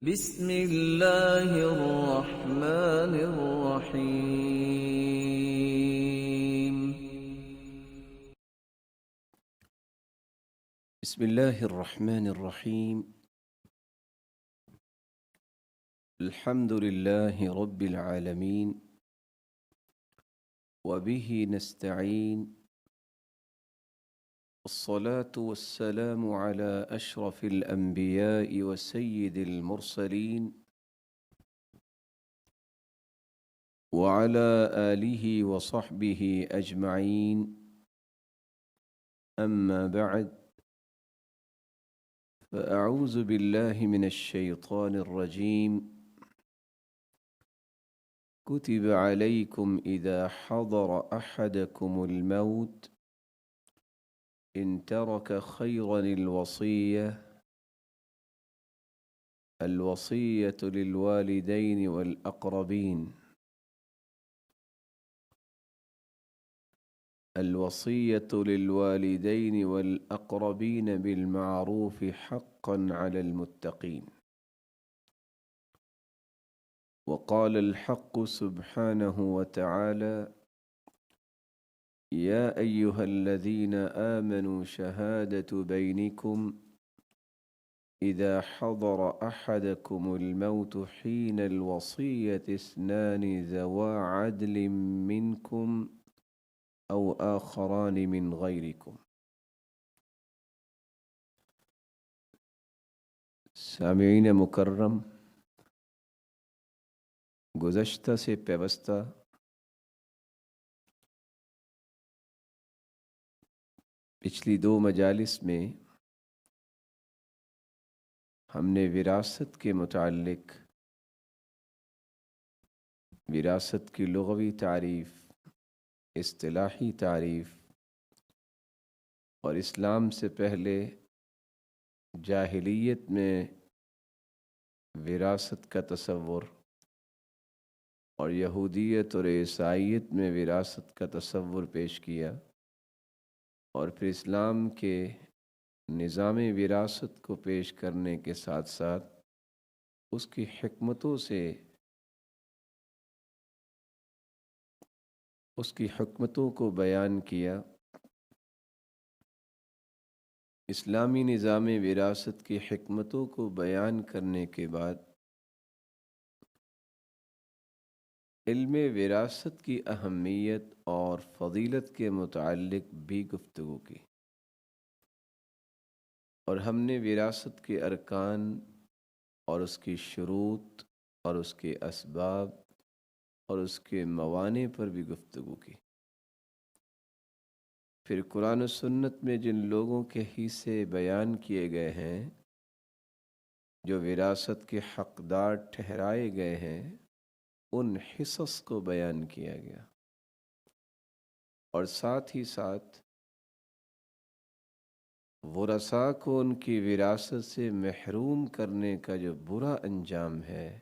بسم اللہ الرحمن الرحیم بسم الله الرحمن الرحيم. الحمد لله رب العالمين وبه نستعين، الصلاة والسلام على أشرف الأنبياء وسيد المرسلين وعلى آله وصحبه أجمعين. أما بعد، فأعوذ بالله من الشيطان الرجيم. كتب عليكم إذا حضر أحدكم الموت إن ترك خيرا الوصية للوالدين والأقربين بالمعروف حقا على المتقين. وقال الحق سبحانه وتعالى: يا أيها الذين آمنوا شهادة بينكم إذا حضر أحدكم الموت حين الوصية اثنان ذوا عدل منكم أو آخران من غيركم. سامعین مکرم، گزشتہ سے پیوستہ پچھلی 2 مجالس میں ہم نے وراثت کے متعلق وراثت کی لغوی تعریف، اصطلاحی تعریف اور اسلام سے پہلے جاہلیت میں وراثت کا تصور اور یہودیت اور عیسائیت میں وراثت کا تصور پیش کیا، اور پھر اسلام کے نظام وراثت کو پیش کرنے کے ساتھ ساتھ اس کی حکمتوں کو بیان کیا۔ اسلامی نظام وراثت کی حکمتوں کو بیان کرنے کے بعد علم وراثت کی اہمیت اور فضیلت کے متعلق بھی گفتگو کی، اور ہم نے وراثت کے ارکان اور اس کی شروط اور اس کے اسباب اور اس کے موانع پر بھی گفتگو کی۔ پھر قرآن و سنت میں جن لوگوں کے حصے بیان کیے گئے ہیں، جو وراثت کے حقدار ٹھہرائے گئے ہیں، ان حصص کو بیان کیا گیا، اور ساتھ ہی ساتھ ورثاء کو ان کی وراثت سے محروم کرنے کا جو برا انجام ہے،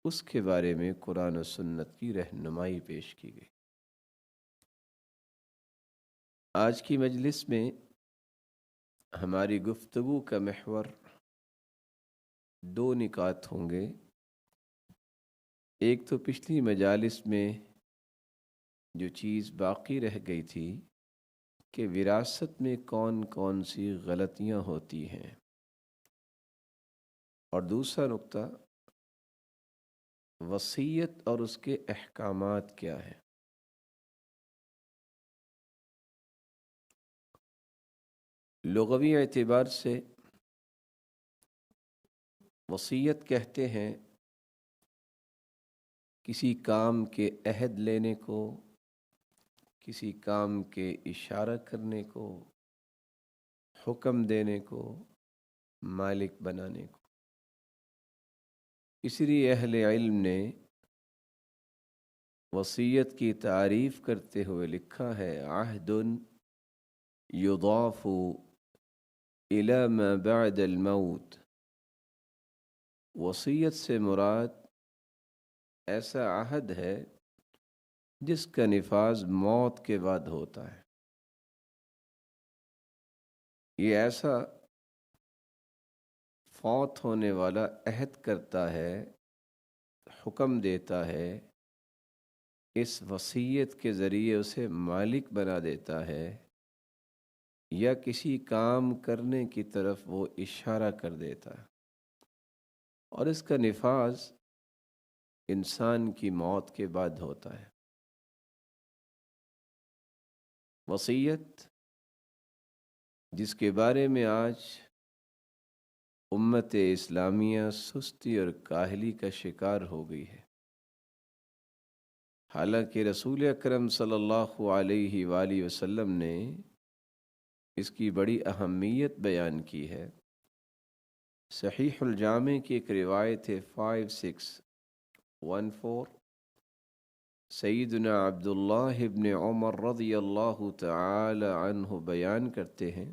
اس کے بارے میں قرآن و سنت کی رہنمائی پیش کی گئی۔ آج کی مجلس میں ہماری گفتگو کا محور 2 نکات ہوں گے۔ ایک تو پچھلی مجالس میں جو چیز باقی رہ گئی تھی کہ وراثت میں کون کون سی غلطیاں ہوتی ہیں، اور دوسرا نقطہ وصیت اور اس کے احکامات کیا ہیں۔ لغوی اعتبار سے وصیت کہتے ہیں کسی کام کے عہد لینے کو، کسی کام کے اشارہ کرنے کو، حکم دینے کو، مالک بنانے کو۔ اس لیے اہل علم نے وصیت کی تعریف کرتے ہوئے لکھا ہے: عہد یضاف الی ما بعد الموت۔ وصیت سے مراد ایسا عہد ہے جس کا نفاذ موت کے بعد ہوتا ہے۔ یہ ایسا فوت ہونے والا عہد کرتا ہے، حکم دیتا ہے، اس وصیت کے ذریعے اسے مالک بنا دیتا ہے، یا کسی کام کرنے کی طرف وہ اشارہ کر دیتا ہے، اور اس کا نفاذ انسان کی موت کے بعد ہوتا ہے۔ وصیت جس کے بارے میں آج امت اسلامیہ سستی اور کاہلی کا شکار ہو گئی ہے، حالانکہ رسول اکرم صلی اللہ علیہ وآلہ وسلم نے اس کی بڑی اہمیت بیان کی ہے۔ صحیح الجامع کی ایک روایت ہے 5614، سیدنا عبداللہ ابن عمر رضی اللہ تعالی عنہ بیان کرتے ہیں،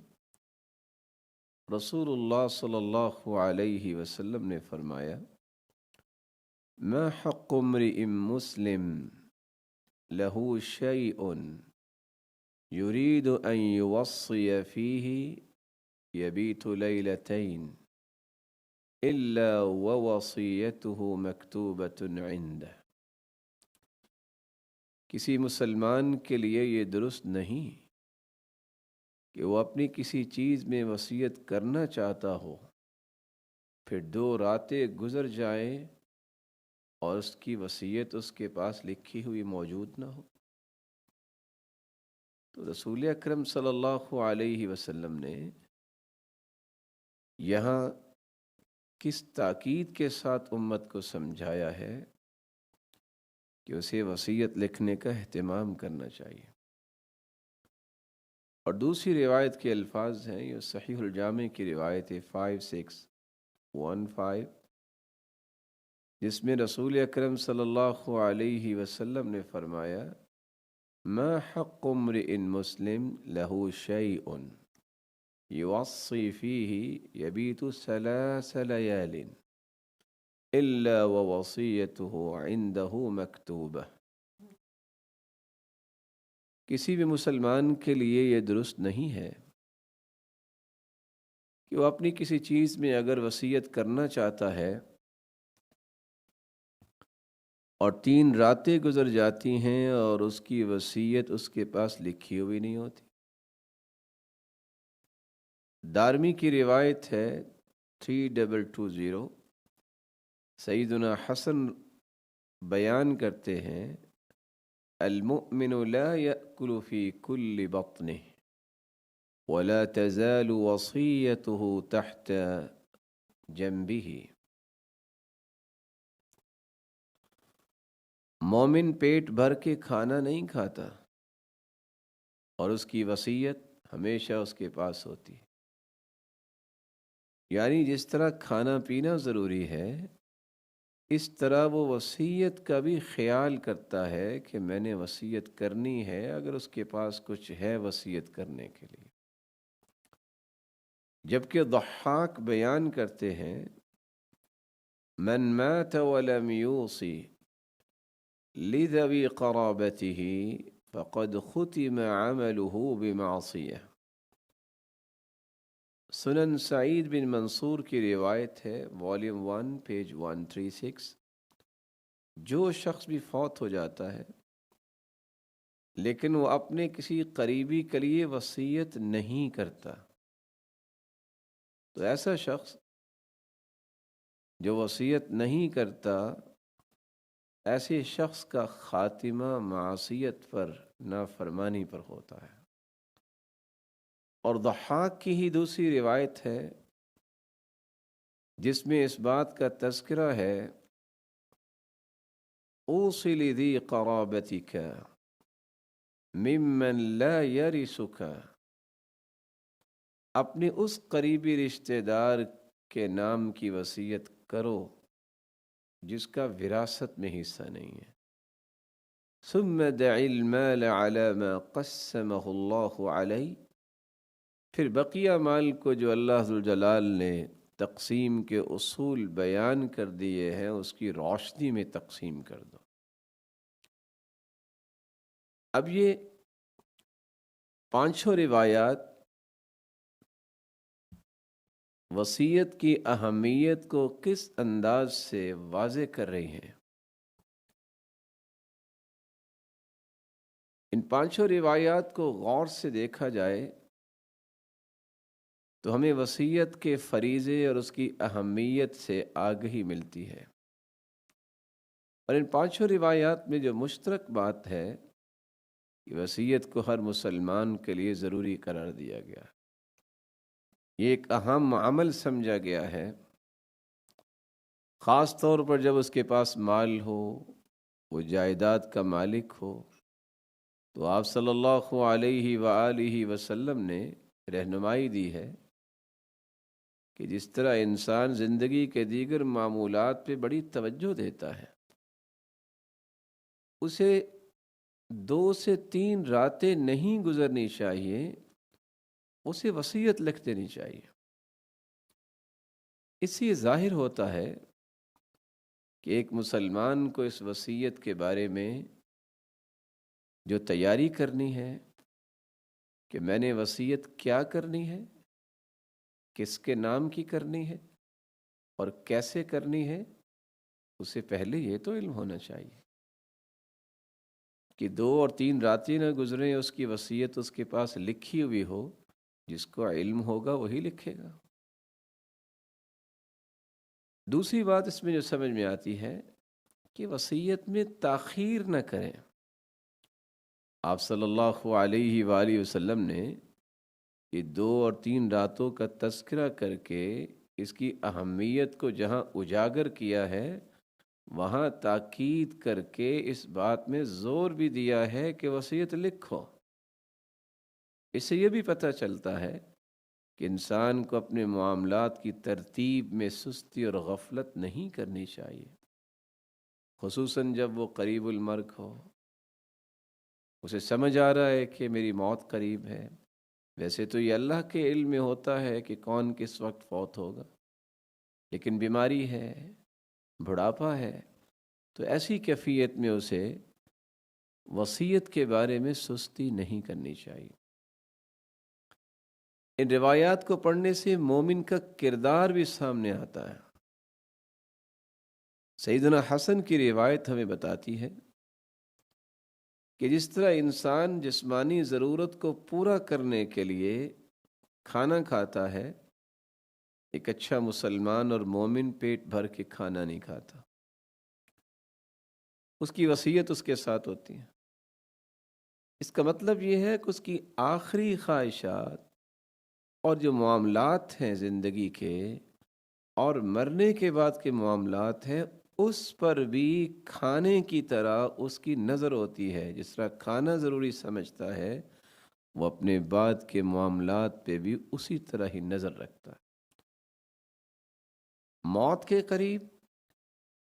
رسول اللہ صلی اللہ علیہ وسلم نے فرمایا، ما حق امرئ مسلم له شيء يريد أن يوصي فيه يبيت ليلتين إلا ووصيته مكتوبة عنده۔ کسی مسلمان کے لیے یہ درست نہیں کہ وہ اپنی کسی چیز میں وصیت کرنا چاہتا ہو، پھر 2 راتیں گزر جائیں اور اس کی وصیت اس کے پاس لکھی ہوئی موجود نہ ہو۔ تو رسول اکرم صلی اللہ علیہ وسلم نے یہاں کس تاکید کے ساتھ امت کو سمجھایا ہے کہ اسے وصیت لکھنے کا اہتمام کرنا چاہیے۔ اور دوسری روایت کے الفاظ ہیں، یہ صحیح الجامع کی روایت ہے 5615، جس میں رسول اکرم صلی اللہ علیہ وسلم نے فرمایا، ما حق امرئ مسلم له شيء يوصي فيه يبيت 3 ليال إلا ووصيته عنده مكتوبة۔ کسی بھی مسلمان کے لیے یہ درست نہیں ہے کہ وہ اپنی کسی چیز میں اگر وصیت کرنا چاہتا ہے اور 3 راتیں گزر جاتی ہیں اور اس کی وصیت اس کے پاس لکھی ہوئی نہیں ہوتی۔ دارمی کی روایت ہے 3220، سیدنا حسن بیان کرتے ہیں، المؤمن لا يأكل في كل بطنه ولا تزال وصيته تحت جنبه۔ مومن پیٹ بھر کے کھانا نہیں کھاتا اور اس کی وصیت ہمیشہ اس کے پاس ہوتی ہے۔ یعنی جس طرح کھانا پینا ضروری ہے، اس طرح وہ وصیت کا بھی خیال کرتا ہے کہ میں نے وصیت کرنی ہے، اگر اس کے پاس کچھ ہے وصیت کرنے کے لیے۔ جبکہ ضحاک بیان کرتے ہیں، من مات ولم یوصی لذوی قرابته فقد ختم عمله بمعصیہ۔ سنن سعید بن منصور کی روایت ہے، والیوم 1 پیج 136، جو شخص بھی فوت ہو جاتا ہے لیکن وہ اپنے کسی قریبی کے لیے وصیت نہیں کرتا، تو ایسا شخص جو وصیت نہیں کرتا، ایسے شخص کا خاتمہ معصیت پر، نافرمانی پر ہوتا ہے۔ اور ضحاک کی ہی دوسری روایت ہے جس میں اس بات کا تذکرہ ہے، اوصِ لذی قرابتک ممن لا یرثک، اپنے اس قریبی رشتہ دار کے نام کی وصیت کرو جس کا وراثت میں حصہ نہیں ہے۔ ثم دع المال على ما قسمه اللہ علیہ، پھر بقیہ مال کو جو اللہ ذوالجلال نے تقسیم کے اصول بیان کر دیے ہیں اس کی روشنی میں تقسیم کر دو۔ اب یہ 5 روایات وصیت کی اہمیت کو کس انداز سے واضح کر رہی ہیں۔ ان پانچوں روایات کو غور سے دیکھا جائے تو ہمیں وصیت کے فریضے اور اس کی اہمیت سے آگہی ملتی ہے، اور ان پانچوں روایات میں جو مشترک بات ہے کہ وصیت کو ہر مسلمان کے لیے ضروری قرار دیا گیا، یہ ایک اہم عمل سمجھا گیا ہے، خاص طور پر جب اس کے پاس مال ہو، وہ جائیداد کا مالک ہو، تو آپ صلی اللہ علیہ وآلہ وسلم نے رہنمائی دی ہے کہ جس طرح انسان زندگی کے دیگر معمولات پہ بڑی توجہ دیتا ہے، اسے 2 سے 3 راتیں نہیں گزرنی چاہیے، اسے وصیت لکھ دینی چاہیے۔ اس سے یہ ظاہر ہوتا ہے کہ ایک مسلمان کو اس وصیت کے بارے میں جو تیاری کرنی ہے کہ میں نے وصیت کیا کرنی ہے، کس کے نام کی کرنی ہے اور کیسے کرنی ہے، اسے پہلے یہ تو علم ہونا چاہیے کہ 2 اور 3 راتیں نہ گزریں، اس کی وصیت اس کے پاس لکھی ہوئی ہو۔ جس کو علم ہوگا وہی لکھے گا۔ دوسری بات اس میں جو سمجھ میں آتی ہے کہ وصیت میں تاخیر نہ کریں۔ آپ صلی اللہ علیہ وآلہ وسلم نے یہ 2 اور 3 راتوں کا تذکرہ کر کے اس کی اہمیت کو جہاں اجاگر کیا ہے، وہاں تاکید کر کے اس بات میں زور بھی دیا ہے کہ وصیت لکھو۔ اس سے یہ بھی پتہ چلتا ہے کہ انسان کو اپنے معاملات کی ترتیب میں سستی اور غفلت نہیں کرنی چاہیے، خصوصاً جب وہ قریب المرگ ہو، اسے سمجھ آ رہا ہے کہ میری موت قریب ہے۔ ویسے تو یہ اللہ کے علم میں ہوتا ہے کہ کون کس وقت فوت ہوگا، لیکن بیماری ہے، بڑھاپا ہے، تو ایسی کیفیت میں اسے وصیت کے بارے میں سستی نہیں کرنی چاہیے۔ ان روایات کو پڑھنے سے مومن کا کردار بھی سامنے آتا ہے۔ سیدنا حسن کی روایت ہمیں بتاتی ہے کہ جس طرح انسان جسمانی ضرورت کو پورا کرنے کے لیے کھانا کھاتا ہے، ایک اچھا مسلمان اور مومن پیٹ بھر کے کھانا نہیں کھاتا، اس کی وصیت اس کے ساتھ ہوتی ہے۔ اس کا مطلب یہ ہے کہ اس کی آخری خواہشات اور جو معاملات ہیں زندگی کے اور مرنے کے بعد کے معاملات ہیں، اس پر بھی کھانے کی طرح اس کی نظر ہوتی ہے۔ جس طرح کھانا ضروری سمجھتا ہے، وہ اپنے بعد کے معاملات پہ بھی اسی طرح ہی نظر رکھتا ہے۔ موت کے قریب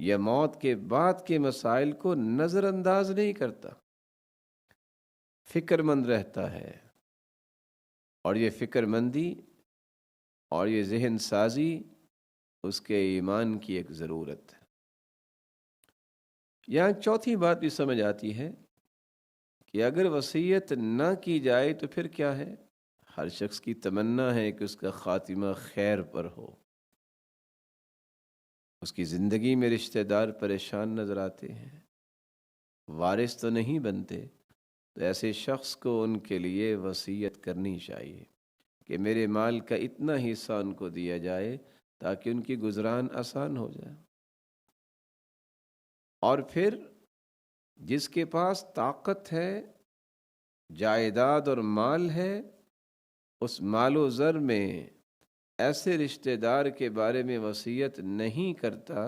یا موت کے بعد کے مسائل کو نظر انداز نہیں کرتا، فکر مند رہتا ہے، اور یہ فکر مندی اور یہ ذہن سازی اس کے ایمان کی ایک ضرورت ہے۔ یہاں چوتھی بات بھی سمجھ آتی ہے کہ اگر وصیت نہ کی جائے تو پھر کیا ہے؟ ہر شخص کی تمنا ہے کہ اس کا خاتمہ خیر پر ہو، اس کی زندگی میں رشتہ دار پریشان نظر آتے ہیں، وارث تو نہیں بنتے، تو ایسے شخص کو ان کے لیے وصیت کرنی چاہیے کہ میرے مال کا اتنا حصہ ان کو دیا جائے تاکہ ان کی گزران آسان ہو جائے۔ اور پھر جس کے پاس طاقت ہے، جائیداد اور مال ہے، اس مال و زر میں ایسے رشتہ دار کے بارے میں وصیت نہیں کرتا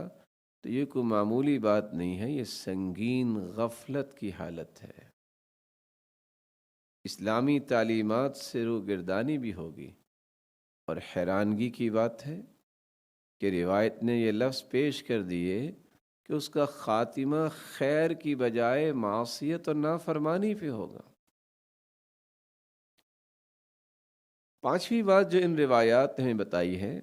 تو یہ کوئی معمولی بات نہیں ہے، یہ سنگین غفلت کی حالت ہے۔ اسلامی تعلیمات سے روگردانی بھی ہوگی، اور حیرانگی کی بات ہے کہ روایت نے یہ لفظ پیش کر دیے کہ اس کا خاتمہ خیر کی بجائے معصیت اور نافرمانی پہ ہوگا۔ پانچویں بات جو ان روایات نے ہمیں بتائی ہے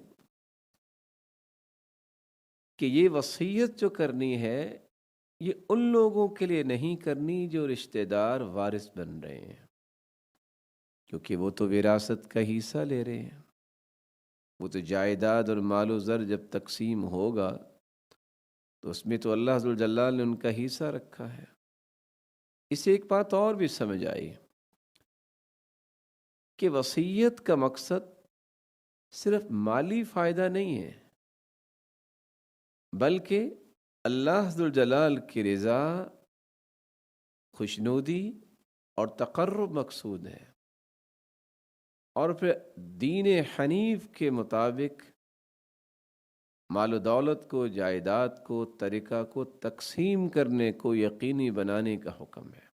کہ یہ وصیت جو کرنی ہے، یہ ان لوگوں کے لیے نہیں کرنی جو رشتہ دار وارث بن رہے ہیں، کیونکہ وہ تو وراثت کا حصہ لے رہے ہیں۔ وہ تو جائیداد اور مال و زر جب تقسیم ہوگا تو اس میں تو اللہ ذوالجلال نے ان کا حصہ رکھا ہے۔ اسے ایک بات اور بھی سمجھ آئی کہ وصیت کا مقصد صرف مالی فائدہ نہیں ہے، بلکہ اللہ ذوالجلال کی رضا، خوشنودی اور تقرب مقصود ہے، اور پھر دین حنیف کے مطابق مال و دولت کو، جائیداد کو، ترکہ کو تقسیم کرنے کو یقینی بنانے کا حکم ہے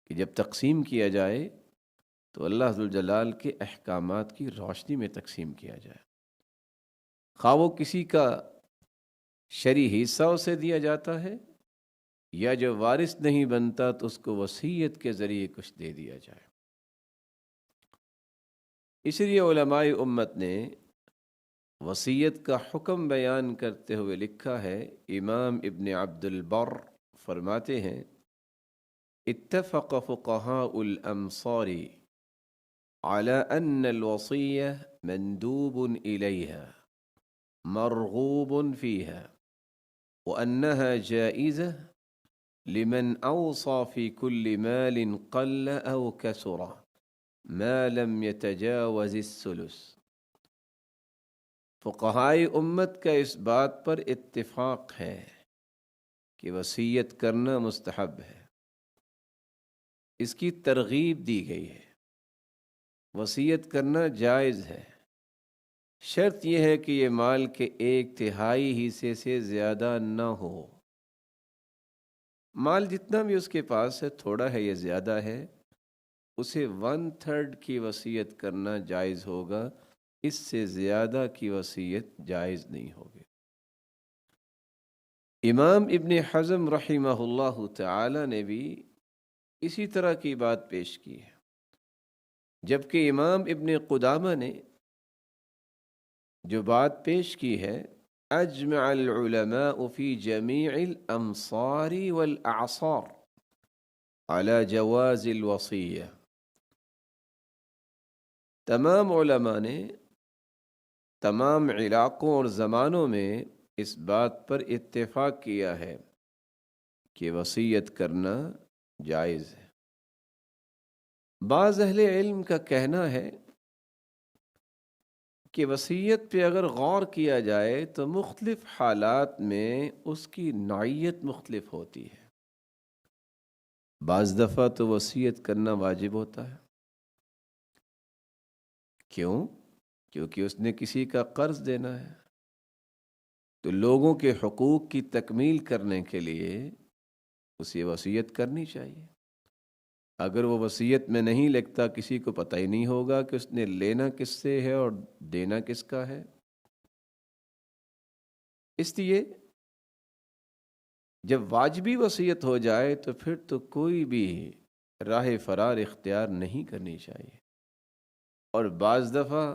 کہ جب تقسیم کیا جائے تو اللہ ذوالجلال کے احکامات کی روشنی میں تقسیم کیا جائے، خواہ وہ کسی کا شرعی حصہ اسے دیا جاتا ہے یا جو وارث نہیں بنتا تو اس کو وصیت کے ذریعے کچھ دے دیا جائے۔ اس لیے علماء امت نے وصیت کا حکم بیان کرتے ہوئے لکھا ہے، امام ابن عبد البر فرماتے ہیں، اتفق فقہاء الامصار على ان الوصية مندوب إليها مرغوب فيها وأنها جائزة لمن أوصى في كل مال قل أو كثر ما لم يتجاوز الثلث۔ فقہائے امت کا اس بات پر اتفاق ہے کہ وصیت کرنا مستحب ہے، اس کی ترغیب دی گئی ہے، وصیت کرنا جائز ہے، شرط یہ ہے کہ یہ مال کے 1/3 حصے سے زیادہ نہ ہو۔ مال جتنا بھی اس کے پاس ہے، تھوڑا ہے یا زیادہ ہے، اسے 1/3 کی وصیت کرنا جائز ہوگا، اس سے زیادہ کی وصیت جائز نہیں ہوگی۔ امام ابن حزم رحمہ اللہ تعالی نے بھی اسی طرح کی بات پیش کی ہے، جبکہ امام ابن قدامہ نے جو بات پیش کی ہے، اجمع العلماء فی جمیع الامصار والاعصار على جواز الوصیہ، تمام علماء نے تمام علاقوں اور زمانوں میں اس بات پر اتفاق کیا ہے کہ وصیت کرنا جائز ہے۔ بعض اہل علم کا کہنا ہے کہ وصیت پہ اگر غور کیا جائے تو مختلف حالات میں اس کی نوعیت مختلف ہوتی ہے۔ بعض دفعہ تو وصیت کرنا واجب ہوتا ہے، کیوں؟ کیونکہ اس نے کسی کا قرض دینا ہے، تو لوگوں کے حقوق کی تکمیل کرنے کے لیے اسے وصیت کرنی چاہیے۔ اگر وہ وصیت میں نہیں لکھتا، کسی کو پتہ ہی نہیں ہوگا کہ اس نے لینا کس سے ہے اور دینا کس کا ہے۔ اس لیے جب واجبی وصیت ہو جائے تو پھر تو کوئی بھی راہ فرار اختیار نہیں کرنی چاہیے، اور بعض دفعہ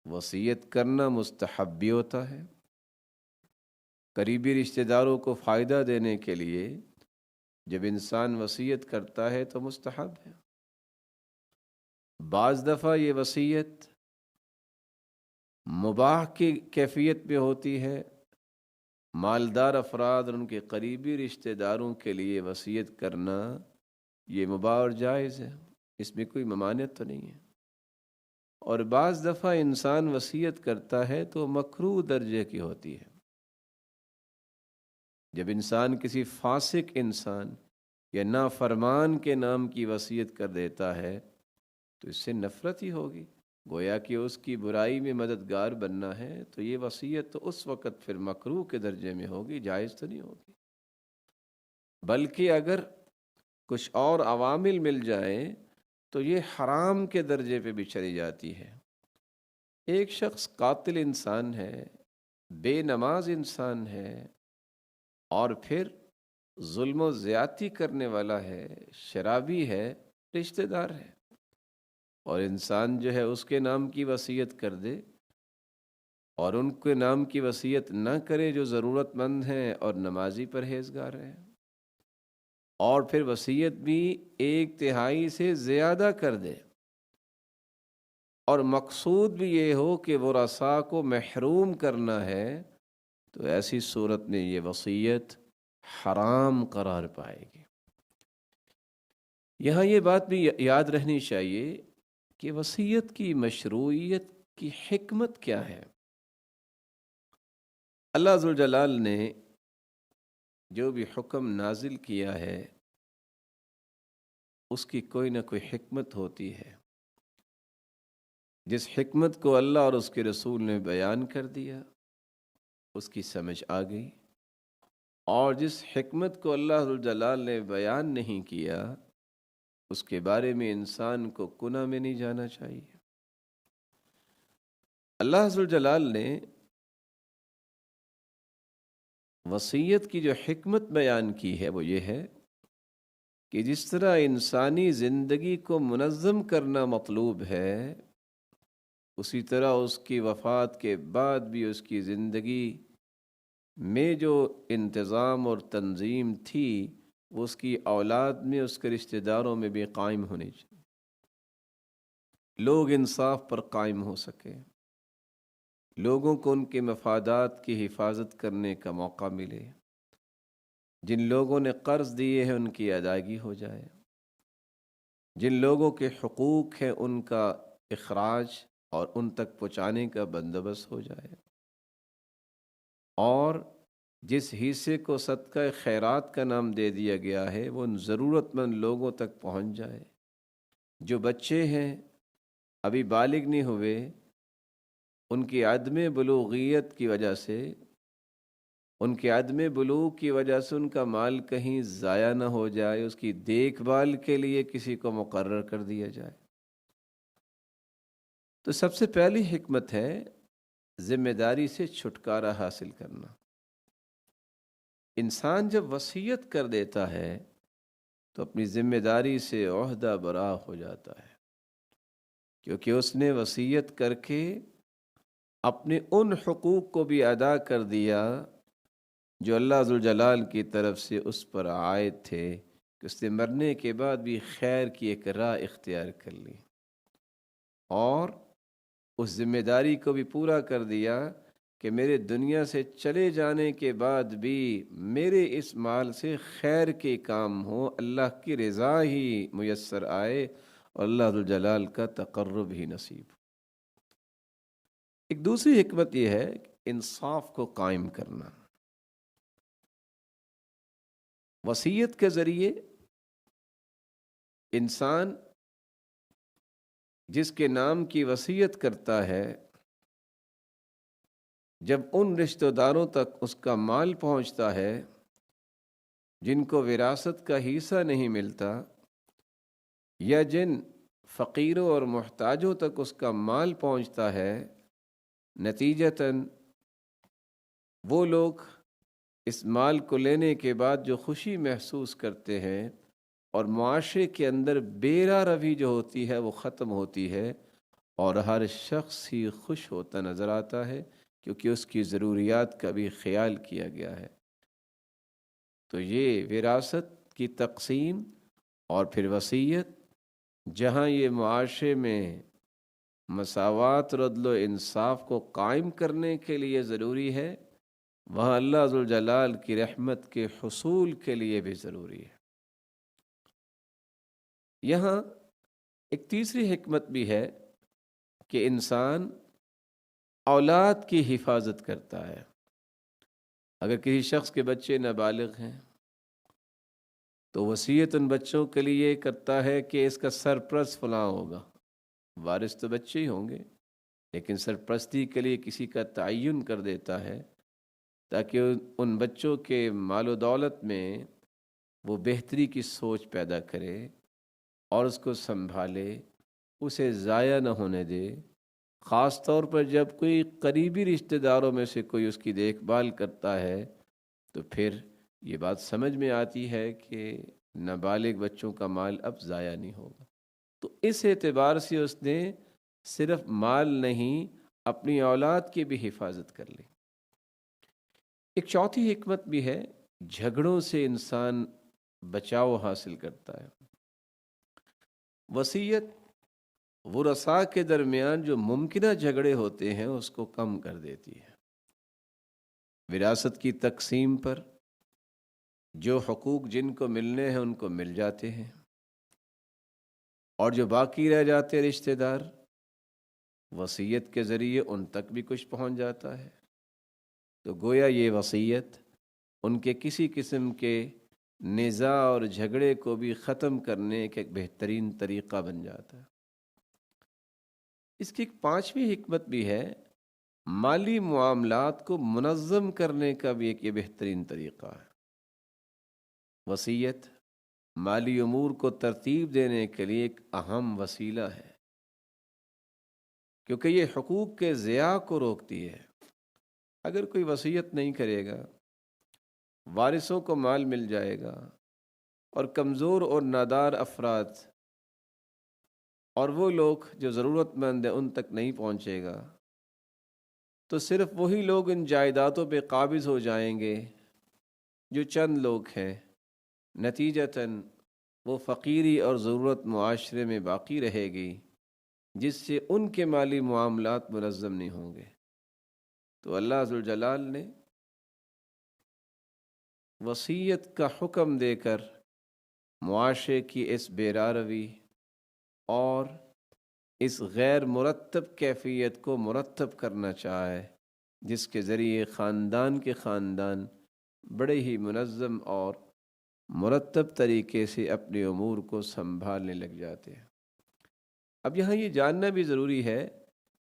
وصیت کرنا مستحب بھی ہوتا ہے، قریبی رشتہ داروں کو فائدہ دینے کے لیے جب انسان وصیت کرتا ہے تو مستحب ہے۔ بعض دفعہ یہ وصیت مباح کی کیفیت میں ہوتی ہے، مالدار افراد اور ان کے قریبی رشتہ داروں کے لیے وصیت کرنا یہ مباح اور جائز ہے، اس میں کوئی ممانعت تو نہیں ہے۔ اور بعض دفعہ انسان وصیت کرتا ہے تو مکروہ درجے کی ہوتی ہے، جب انسان کسی فاسق انسان یا نافرمان کے نام کی وصیت کر دیتا ہے تو اس سے نفرت ہی ہوگی، گویا کہ اس کی برائی میں مددگار بننا ہے، تو یہ وصیت تو اس وقت پھر مکروہ کے درجے میں ہوگی، جائز تو نہیں ہوگی۔ بلکہ اگر کچھ اور عوامل مل جائیں تو یہ حرام کے درجے پہ بھی چلی جاتی ہے۔ ایک شخص قاتل انسان ہے، بے نماز انسان ہے، اور پھر ظلم و زیادتی کرنے والا ہے، شرابی ہے، رشتہ دار ہے، اور انسان جو ہے اس کے نام کی وصیت کر دے اور ان کے نام کی وصیت نہ کرے جو ضرورت مند ہیں اور نمازی پرہیزگار ہیں، اور پھر وصیت بھی 1/3 سے زیادہ کر دے، اور مقصود بھی یہ ہو کہ ورثاء کو محروم کرنا ہے، تو ایسی صورت میں یہ وصیت حرام قرار پائے گی۔ یہاں یہ بات بھی یاد رہنی چاہیے کہ وصیت کی مشروعیت کی حکمت کیا ہے۔ اللہ ذوالجلال نے جو بھی حکم نازل کیا ہے اس کی کوئی نہ کوئی حکمت ہوتی ہے۔ جس حکمت کو اللہ اور اس کے رسول نے بیان کر دیا اس کی سمجھ آ گئی، اور جس حکمت کو اللہ ذوالجلال نے بیان نہیں کیا اس کے بارے میں انسان کو گناہ میں نہیں جانا چاہیے۔ اللہ ذوالجلال نے وصیت کی جو حکمت بیان کی ہے وہ یہ ہے کہ جس طرح انسانی زندگی کو منظم کرنا مطلوب ہے، اسی طرح اس کی وفات کے بعد بھی اس کی زندگی میں جو انتظام اور تنظیم تھی وہ اس کی اولاد میں، اس کے رشتہ داروں میں بھی قائم ہونی چاہیے، لوگ انصاف پر قائم ہو سکے، لوگوں کو ان کے مفادات کی حفاظت کرنے کا موقع ملے، جن لوگوں نے قرض دیے ہیں ان کی ادائیگی ہو جائے، جن لوگوں کے حقوق ہیں ان کا اخراج اور ان تک پہنچانے کا بندوبست ہو جائے، اور جس حصے کو صدقہ خیرات کا نام دے دیا گیا ہے وہ ان ضرورت مند لوگوں تک پہنچ جائے۔ جو بچے ہیں ابھی بالغ نہیں ہوئے، ان کی عدم بلوغیت کی وجہ سے، ان کے عدم بلوغ کی وجہ سے ان کا مال کہیں ضائع نہ ہو جائے، اس کی دیکھ بھال کے لیے کسی کو مقرر کر دیا جائے۔ تو سب سے پہلی حکمت ہے ذمہ داری سے چھٹکارا حاصل کرنا۔ انسان جب وصیت کر دیتا ہے تو اپنی ذمہ داری سے عہدہ برا ہو جاتا ہے، کیونکہ اس نے وصیت کر کے اپنے ان حقوق کو بھی ادا کر دیا جو اللہ ذوالجلال کی طرف سے اس پر عائد تھے، کہ اس نے مرنے کے بعد بھی خیر کی ایک راہ اختیار کر لی، اور اس ذمہ داری کو بھی پورا کر دیا کہ میرے دنیا سے چلے جانے کے بعد بھی میرے اس مال سے خیر کے کام ہوں، اللہ کی رضا ہی میسر آئے اور اللہ ذوالجلال کا تقرب ہی نصیب۔ ایک دوسری حکمت یہ ہے کہ انصاف کو قائم کرنا۔ وصیت کے ذریعے انسان جس کے نام کی وصیت کرتا ہے، جب ان رشتہ داروں تک اس کا مال پہنچتا ہے جن کو وراثت کا حصہ نہیں ملتا، یا جن فقیروں اور محتاجوں تک اس کا مال پہنچتا ہے، نتیجتاً وہ لوگ اس مال کو لینے کے بعد جو خوشی محسوس کرتے ہیں اور معاشرے کے اندر بیرا روی جو ہوتی ہے وہ ختم ہوتی ہے، اور ہر شخص ہی خوش ہوتا نظر آتا ہے کیونکہ اس کی ضروریات کا بھی خیال کیا گیا ہے۔ تو یہ وراثت کی تقسیم اور پھر وصیت، جہاں یہ معاشرے میں مساوات اور عدل و انصاف کو قائم کرنے کے لیے ضروری ہے، وہاں اللہ ذوالجلال کی رحمت کے حصول کے لیے بھی ضروری ہے۔ یہاں ایک تیسری حکمت بھی ہے کہ انسان اولاد کی حفاظت کرتا ہے۔ اگر کسی شخص کے بچے نابالغ ہیں تو وصیت ان بچوں کے لیے کرتا ہے کہ اس کا سرپرست فلاں ہوگا، وارث تو بچے ہی ہوں گے، لیکن سرپرستی کے لیے کسی کا تعین کر دیتا ہے تاکہ ان بچوں کے مال و دولت میں وہ بہتری کی سوچ پیدا کرے اور اس کو سنبھالے، اسے ضائع نہ ہونے دے۔ خاص طور پر جب کوئی قریبی رشتہ داروں میں سے کوئی اس کی دیکھ بھال کرتا ہے تو پھر یہ بات سمجھ میں آتی ہے کہ نابالغ بچوں کا مال اب ضائع نہیں ہوگا۔ تو اس اعتبار سے اس نے صرف مال نہیں، اپنی اولاد کی بھی حفاظت کر لی۔ ایک چوتھی حکمت بھی ہے، جھگڑوں سے انسان بچاؤ حاصل کرتا ہے۔ وصیت ورثاء کے درمیان جو ممکنہ جھگڑے ہوتے ہیں اس کو کم کر دیتی ہے۔ وراثت کی تقسیم پر جو حقوق جن کو ملنے ہیں ان کو مل جاتے ہیں، اور جو باقی رہ جاتے رشتہ دار، وصیت کے ذریعے ان تک بھی کچھ پہنچ جاتا ہے۔ تو گویا یہ وصیت ان کے کسی قسم کے نزاع اور جھگڑے کو بھی ختم کرنے کا ایک بہترین طریقہ بن جاتا ہے۔ اس کی ایک پانچویں حکمت بھی ہے، مالی معاملات کو منظم کرنے کا بھی ایک یہ بہترین طریقہ ہے۔ وصیت مالی امور کو ترتیب دینے کے لیے ایک اہم وسیلہ ہے، کیونکہ یہ حقوق کے ضیاع کو روکتی ہے۔ اگر کوئی وصیت نہیں کرے گا، وارثوں کو مال مل جائے گا، اور کمزور اور نادار افراد اور وہ لوگ جو ضرورت مند ہیں ان تک نہیں پہنچے گا، تو صرف وہی لوگ ان جائیدادوں پہ قابض ہو جائیں گے جو چند لوگ ہیں۔ نتیجتاً وہ فقیری اور ضرورت معاشرے میں باقی رہے گی، جس سے ان کے مالی معاملات منظم نہیں ہوں گے۔ تو اللہ ذوالجلال نے وصیت کا حکم دے کر معاشرے کی اس بے-راروی اور اس غیر مرتب کیفیت کو مرتب کرنا چاہے، جس کے ذریعے خاندان کے خاندان بڑے ہی منظم اور مرتب طریقے سے اپنے امور کو سنبھالنے لگ جاتے ہیں۔ اب یہاں یہ جاننا بھی ضروری ہے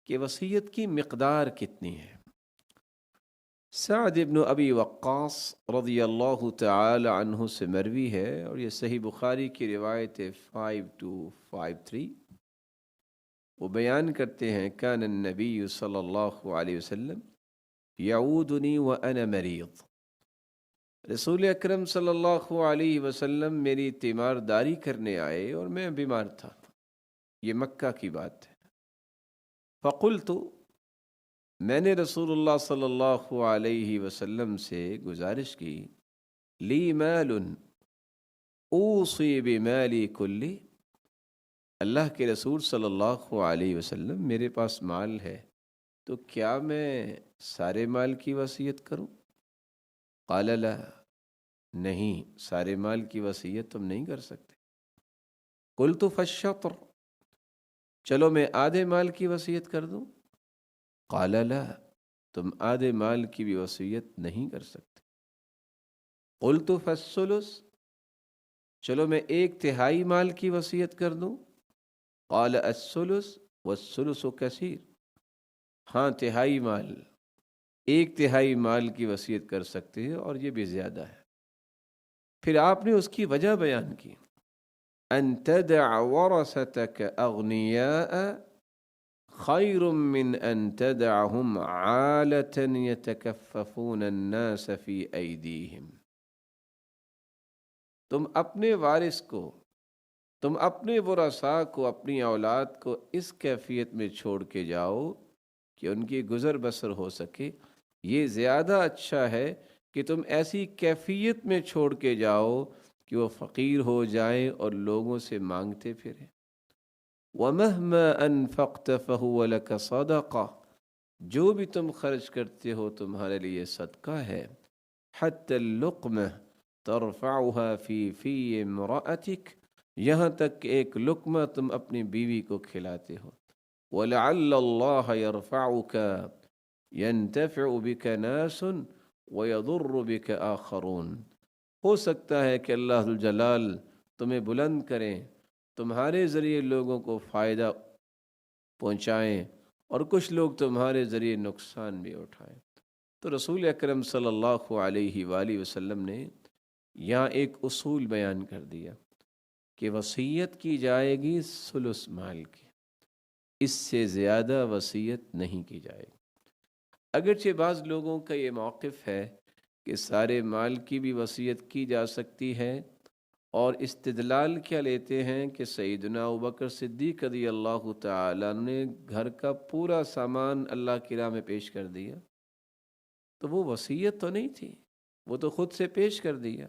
کہ وصیت کی مقدار کتنی ہے۔ سعد ابن ابی وقاص رضی اللہ تعالی عنہ سے مروی ہے، اور یہ صحیح بخاری کی روایت 5253۔ وہ بیان کرتے ہیں، کان النبی صلی اللہ علیہ وسلم یعودنی وانا مریض، رسول اکرم صلی اللہ علیہ وسلم میری تیمارداری کرنے آئے اور میں بیمار تھا۔ یہ مکہ کی بات ہے۔ فقلت، میں نے رسول اللہ صلی اللہ علیہ وسلم سے گزارش کی، لی مال اوصی بمالی کلی، اللہ کے رسول صلی اللہ علیہ وسلم میرے پاس مال ہے، تو کیا میں سارے مال کی وصیت کروں؟ قال لا، نہیں، سارے مال کی وصیت تم نہیں کر سکتے۔ قلت فالشطر، چلو میں آدھے مال کی وصیت کر دوں؟ قال لا، تم آدھے مال کی بھی وصیت نہیں کر سکتے۔ قلت فالثلث، چلو میں ایک تہائی مال کی وصیت کر دوں؟ قال الثلث والثلث کثیر، ہاں تہائی مال، ایک تہائی مال کی وصیت کر سکتے ہیں، اور یہ بھی زیادہ ہے۔ پھر آپ نے اس کی وجہ بیان کی، ان تدع ورثتك اغنیاء خیر من ان تدعهم عالة يتكففون الناس في ایدیہم، تم اپنے وارث کو، تم اپنے ورثاء کو، اپنی اولاد کو اس کیفیت میں چھوڑ کے جاؤ کہ ان کی گزر بسر ہو سکے، یہ زیادہ اچھا ہے کہ تم ایسی کیفیت میں چھوڑ کے جاؤ کہ وہ فقیر ہو جائیں اور لوگوں سے مانگتے پھریں۔ وَمَهْمَا أَنفَقْتَ فَهُوَ لَكَ صَدَقَةٌ، جو بھی تم خرچ کرتے ہو تمہارے لیے صدقہ ہے۔ حَتَّى اللُّقْمَةَ تَرْفَعُهَا فِي فِي امْرَأَتِكَ، یہاں تک کہ ایک لقمہ تم اپنی بیوی کو کھلاتے ہو۔ وَلَعَلَّ اللَّهَ يَرْفَعُكَ يَنْتَفِعُ بِكَ نَاسٌ وَيَضُرُّ بِكَ آخَرُونَ، ہو سکتا ہے کہ اللہ ذوالجلال تمہیں بلند کریں، تمہارے ذریعے لوگوں کو فائدہ پہنچائیں، اور کچھ لوگ تمہارے ذریعے نقصان بھی اٹھائیں۔ تو رسول اکرم صلی اللہ علیہ وآلہ وسلم نے یہاں ایک اصول بیان کر دیا کہ وصیت کی جائے گی ثلث مال کی، اس سے زیادہ وصیت نہیں کی جائے گی۔ اگرچہ بعض لوگوں کا یہ موقف ہے کہ سارے مال کی بھی وصیت کی جا سکتی ہے، اور استدلال کیا لیتے ہیں کہ سیدنا ابوبکر صدیق رضی اللہ تعالیٰ نے گھر کا پورا سامان اللہ کی راہ میں پیش کر دیا، تو وہ وصیت تو نہیں تھی، وہ تو خود سے پیش کر دیا۔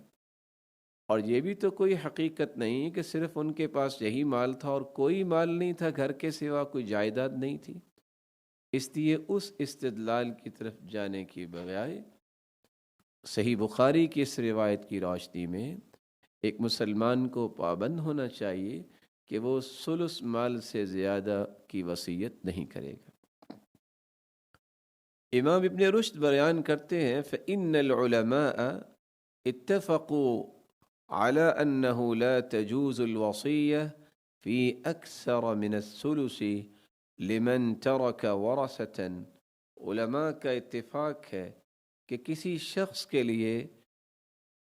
اور یہ بھی تو کوئی حقیقت نہیں کہ صرف ان کے پاس یہی مال تھا اور کوئی مال نہیں تھا، گھر کے سوا کوئی جائیداد نہیں تھی۔ اس لیے اس استدلال کی طرف جانے کی بجائے صحیح بخاری کی اس روایت کی روشنی میں ایک مسلمان کو پابند ہونا چاہیے کہ وہ ثلث مال سے زیادہ کی وصیت نہیں کرے گا۔ امام ابن رشد بیان کرتے ہیں فإن العلماء اتفقوا على أنه لا تجوز الوصية في أكثر من الثلث لمن ترك ورثة۔ علماء کا اتفاق ہے کہ کسی شخص کے لیے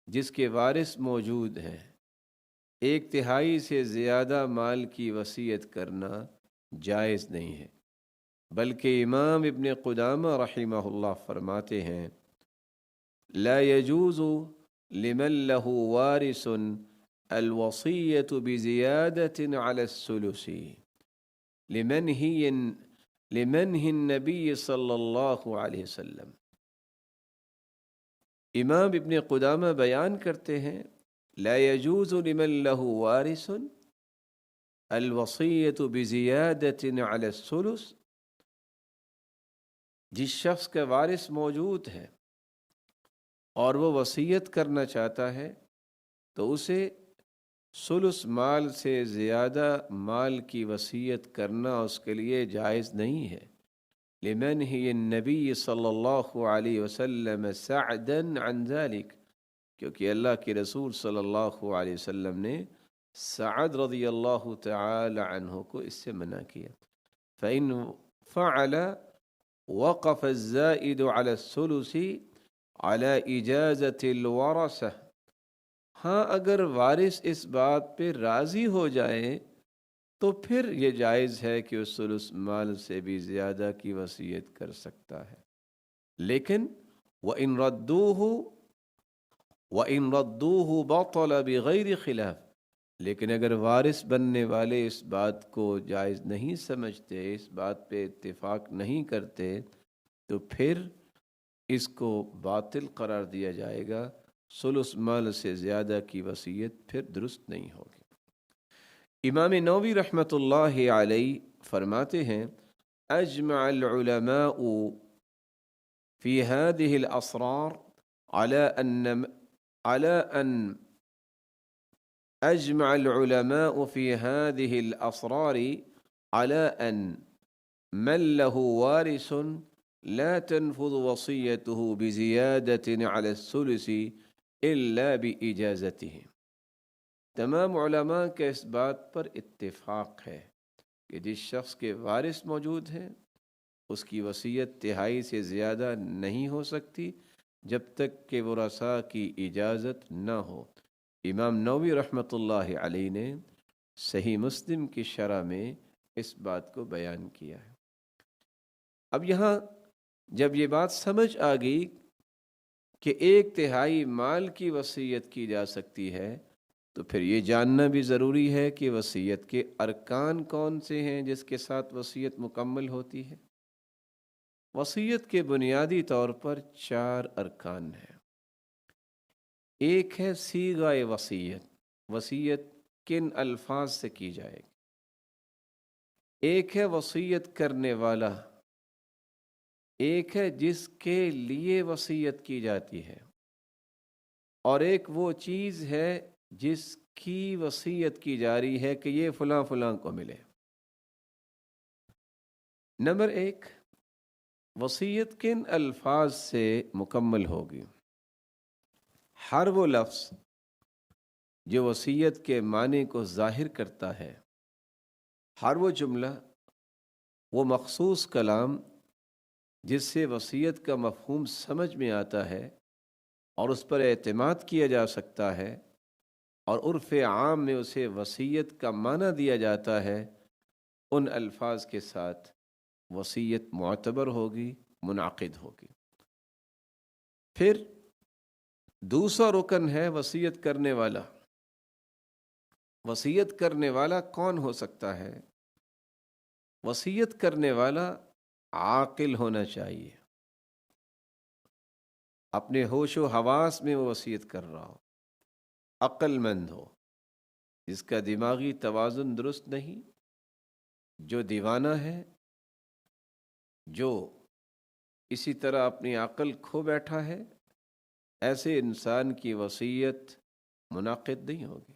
جس کے وارث موجود ہیں 1/3 سے زیادہ مال کی وصیت کرنا جائز نہیں ہے، بلکہ امام ابن قدامہ رحمہ اللہ فرماتے ہیں لا يجوز لمن له وارث الوصية بزيادة على الثلث لمنه النبي صلی اللہ علیہ وسلم۔ امام ابن قدامہ بیان کرتے ہیں لا يجوز لمن له وارث الوصية بزيادة على الثلث، جس شخص کا وارث موجود ہے اور وہ وصیت کرنا چاہتا ہے تو اسے ثلث مال سے زیادہ مال کی وصیت کرنا اس کے لیے جائز نہیں ہے۔ لمن ہی النبی صلی اللہ علیہ وسلم سعدا عن ذلك، کیونکہ اللہ کے رسول صلی اللہ علیہ وسلم نے سعد رضی اللہ تعالی عنہ کو اس سے منع کیا۔ فإن فعل وقف الزائد على الثلث على اجازة الورثة، ہاں اگر وارث اس بات پہ راضی ہو جائے تو پھر یہ جائز ہے کہ اس ثلث مال سے بھی زیادہ کی وصیت کر سکتا ہے، لیکن وَإِن رَدُّوهُ بَطَلَ بِغَيْرِ خلاف، لیکن اگر وارث بننے والے اس بات کو جائز نہیں سمجھتے، اس بات پہ اتفاق نہیں کرتے، تو پھر اس کو باطل قرار دیا جائے گا، ثلث مال سے زیادہ کی وصیت پھر درست نہیں ہوگی۔ امام نووی رحمۃ اللہ علیہ فرماتے ہیں اجمع العلماء فی هذه الاسرار على ان اجمع العلماء في هذه الاسرار على ان من له وارث لا تنفذ وصيته بزيادة على الثلث الا باجازته۔ تمام علماء کا اس بات پر اتفاق ہے کہ جس شخص کے وارث موجود ہیں اس کی وصیت 1/3 سے زیادہ نہیں ہو سکتی جب تک کہ ورثاء کی اجازت نہ ہو۔ امام نووی رحمۃ اللہ علیہ نے صحیح مسلم کی شرح میں اس بات کو بیان کیا ہے۔ اب یہاں جب یہ بات سمجھ آ گئی کہ 1/3 مال کی وصیت کی جا سکتی ہے تو پھر یہ جاننا بھی ضروری ہے کہ وصیت کے ارکان کون سے ہیں جس کے ساتھ وصیت مکمل ہوتی ہے۔ وصیت کے بنیادی طور پر 4 ارکان ہیں۔ ایک ہے صیغہ وصیت، وصیت کن الفاظ سے کی جائے گی۔ ایک ہے وصیت کرنے والا، ایک ہے جس کے لیے وصیت کی جاتی ہے، اور ایک وہ چیز ہے جس کی وصیت کی جا رہی ہے کہ یہ فلاں فلاں کو ملے۔ نمبر 1، وصیت کن الفاظ سے مکمل ہوگی؟ ہر وہ لفظ جو وصیت کے معنی کو ظاہر کرتا ہے، ہر وہ جملہ، وہ مخصوص کلام جس سے وصیت کا مفہوم سمجھ میں آتا ہے اور اس پر اعتماد کیا جا سکتا ہے اور عرف عام میں اسے وصیت کا معنی دیا جاتا ہے، ان الفاظ کے ساتھ وصیت معتبر ہوگی، منعقد ہوگی۔ پھر دوسرا رکن ہے وصیت کرنے والا۔ وصیت کرنے والا کون ہو سکتا ہے؟ وصیت کرنے والا عاقل ہونا چاہیے، اپنے ہوش و حواس میں وہ وصیت کر رہا ہو، عقل مند ہو، جس کا دماغی توازن درست نہیں، جو دیوانہ ہے، جو اسی طرح اپنی عقل کھو بیٹھا ہے، ایسے انسان کی وصیت منعقد نہیں ہوگی۔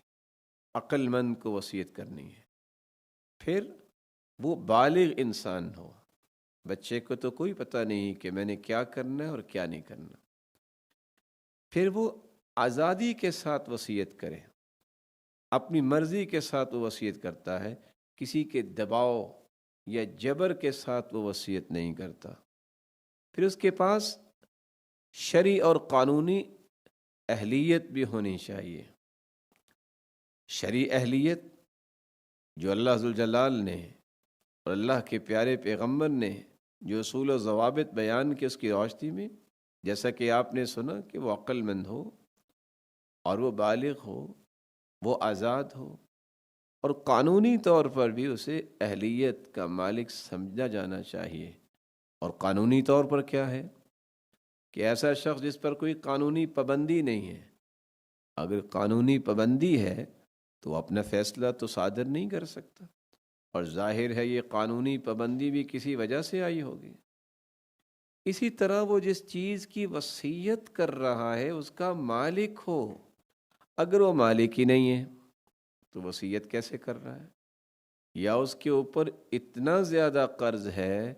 عقل مند کو وصیت کرنی ہے، پھر وہ بالغ انسان ہو۔ بچے کو تو کوئی پتہ نہیں کہ میں نے کیا کرنا ہے اور کیا نہیں کرنا، پھر وہ آزادی کے ساتھ وصیت کرے، اپنی مرضی کے ساتھ وہ وصیت کرتا ہے، کسی کے دباؤ یا جبر کے ساتھ وہ وصیت نہیں کرتا۔ پھر اس کے پاس شرعی اور قانونی اہلیت بھی ہونی چاہیے۔ شرعی اہلیت جو اللہ ذوالجلال نے اور اللہ کے پیارے پیغمبر نے جو اصول و ضوابط بیان کے اس کی روشنی میں، جیسا کہ آپ نے سنا کہ وہ عقل مند ہو اور وہ بالغ ہو، وہ آزاد ہو، اور قانونی طور پر بھی اسے اہلیت کا مالک سمجھا جانا چاہیے۔ اور قانونی طور پر کیا ہے کہ ایسا شخص جس پر کوئی قانونی پابندی نہیں ہے، اگر قانونی پابندی ہے تو وہ اپنا فیصلہ تو صادر نہیں کر سکتا، اور ظاہر ہے یہ قانونی پابندی بھی کسی وجہ سے آئی ہوگی۔ اسی طرح وہ جس چیز کی وصیت کر رہا ہے اس کا مالک ہو، اگر وہ مالک ہی نہیں ہے تو وصیت کیسے کر رہا ہے؟ یا اس کے اوپر اتنا زیادہ قرض ہے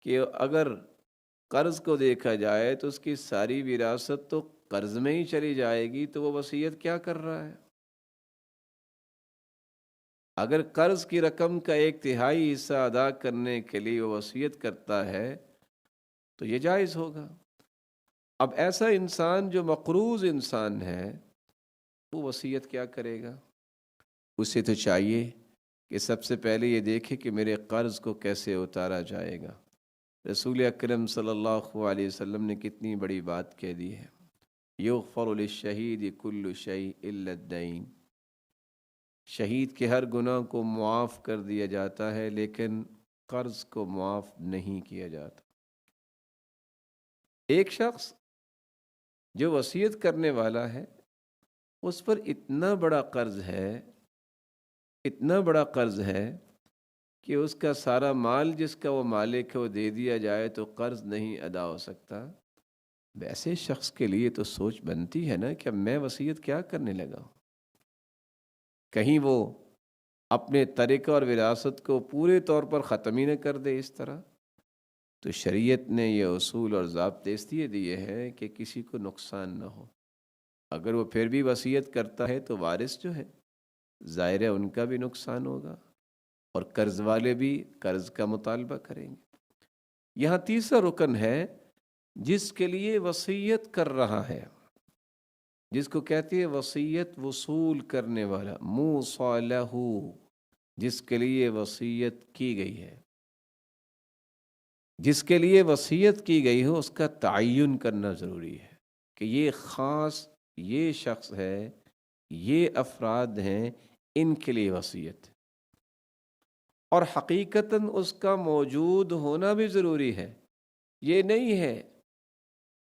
کہ اگر قرض کو دیکھا جائے تو اس کی ساری وراثت تو قرض میں ہی چلی جائے گی، تو وہ وصیت کیا کر رہا ہے؟ اگر قرض کی رقم کا 1/3 حصہ ادا کرنے کے لیے وہ وصیت کرتا ہے تو یہ جائز ہوگا۔ اب ایسا انسان جو مقروض انسان ہے وہ وصیت کیا کرے گا؟ اسے تو چاہیے کہ سب سے پہلے یہ دیکھے کہ میرے قرض کو کیسے اتارا جائے گا۔ رسول اکرم صلی اللہ علیہ وسلم نے کتنی بڑی بات کہہ دی ہے، یغفر للشہید کل شیء الا الدین، شہید کے ہر گناہ کو معاف کر دیا جاتا ہے لیکن قرض کو معاف نہیں کیا جاتا۔ ایک شخص جو وصیت کرنے والا ہے اس پر اتنا بڑا قرض ہے، اتنا بڑا قرض ہے کہ اس کا سارا مال جس کا وہ مالک ہے وہ دے دیا جائے تو قرض نہیں ادا ہو سکتا۔ ویسے شخص کے لیے تو سوچ بنتی ہے نا کہ اب میں وصیت کیا کرنے لگا ہوں، کہیں وہ اپنے طریقہ اور وراثت کو پورے طور پر ختم ہی نہ کر دے۔ اس طرح تو شریعت نے یہ اصول اور ضابطے اس لیے دیے ہیں کہ کسی کو نقصان نہ ہو۔ اگر وہ پھر بھی وصیت کرتا ہے تو وارث جو ہے ظاہر ہے ان کا بھی نقصان ہوگا، اور قرض والے بھی قرض کا مطالبہ کریں گے۔ یہاں تیسرا رکن ہے جس کے لیے وصیت کر رہا ہے، جس کو کہتے ہیں وصیت وصول کرنے والا، موصی لہ، جس کے لیے وصیت کی گئی ہے، جس کے لیے وصیت کی گئی ہو اس کا تعین کرنا ضروری ہے کہ یہ خاص یہ شخص ہے، یہ افراد ہیں، ان کے لیے وصیت ہے، اور حقیقتاً اس کا موجود ہونا بھی ضروری ہے۔ یہ نہیں ہے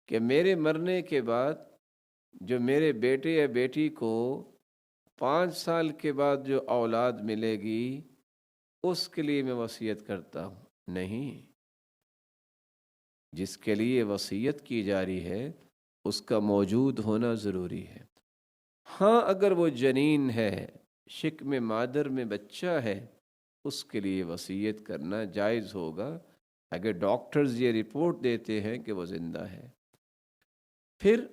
کہ میرے مرنے کے بعد جو میرے بیٹے یا بیٹی کو 5 سال کے بعد جو اولاد ملے گی اس کے لیے میں وصیت کرتا ہوں، نہیں، جس کے لیے وصیت کی جا رہی ہے اس کا موجود ہونا ضروری ہے۔ ہاں اگر وہ جنین ہے، شکم مادر میں بچہ ہے، اس کے لیے وصیت کرنا جائز ہوگا اگر ڈاکٹرز یہ رپورٹ دیتے ہیں کہ وہ زندہ ہے۔ پھر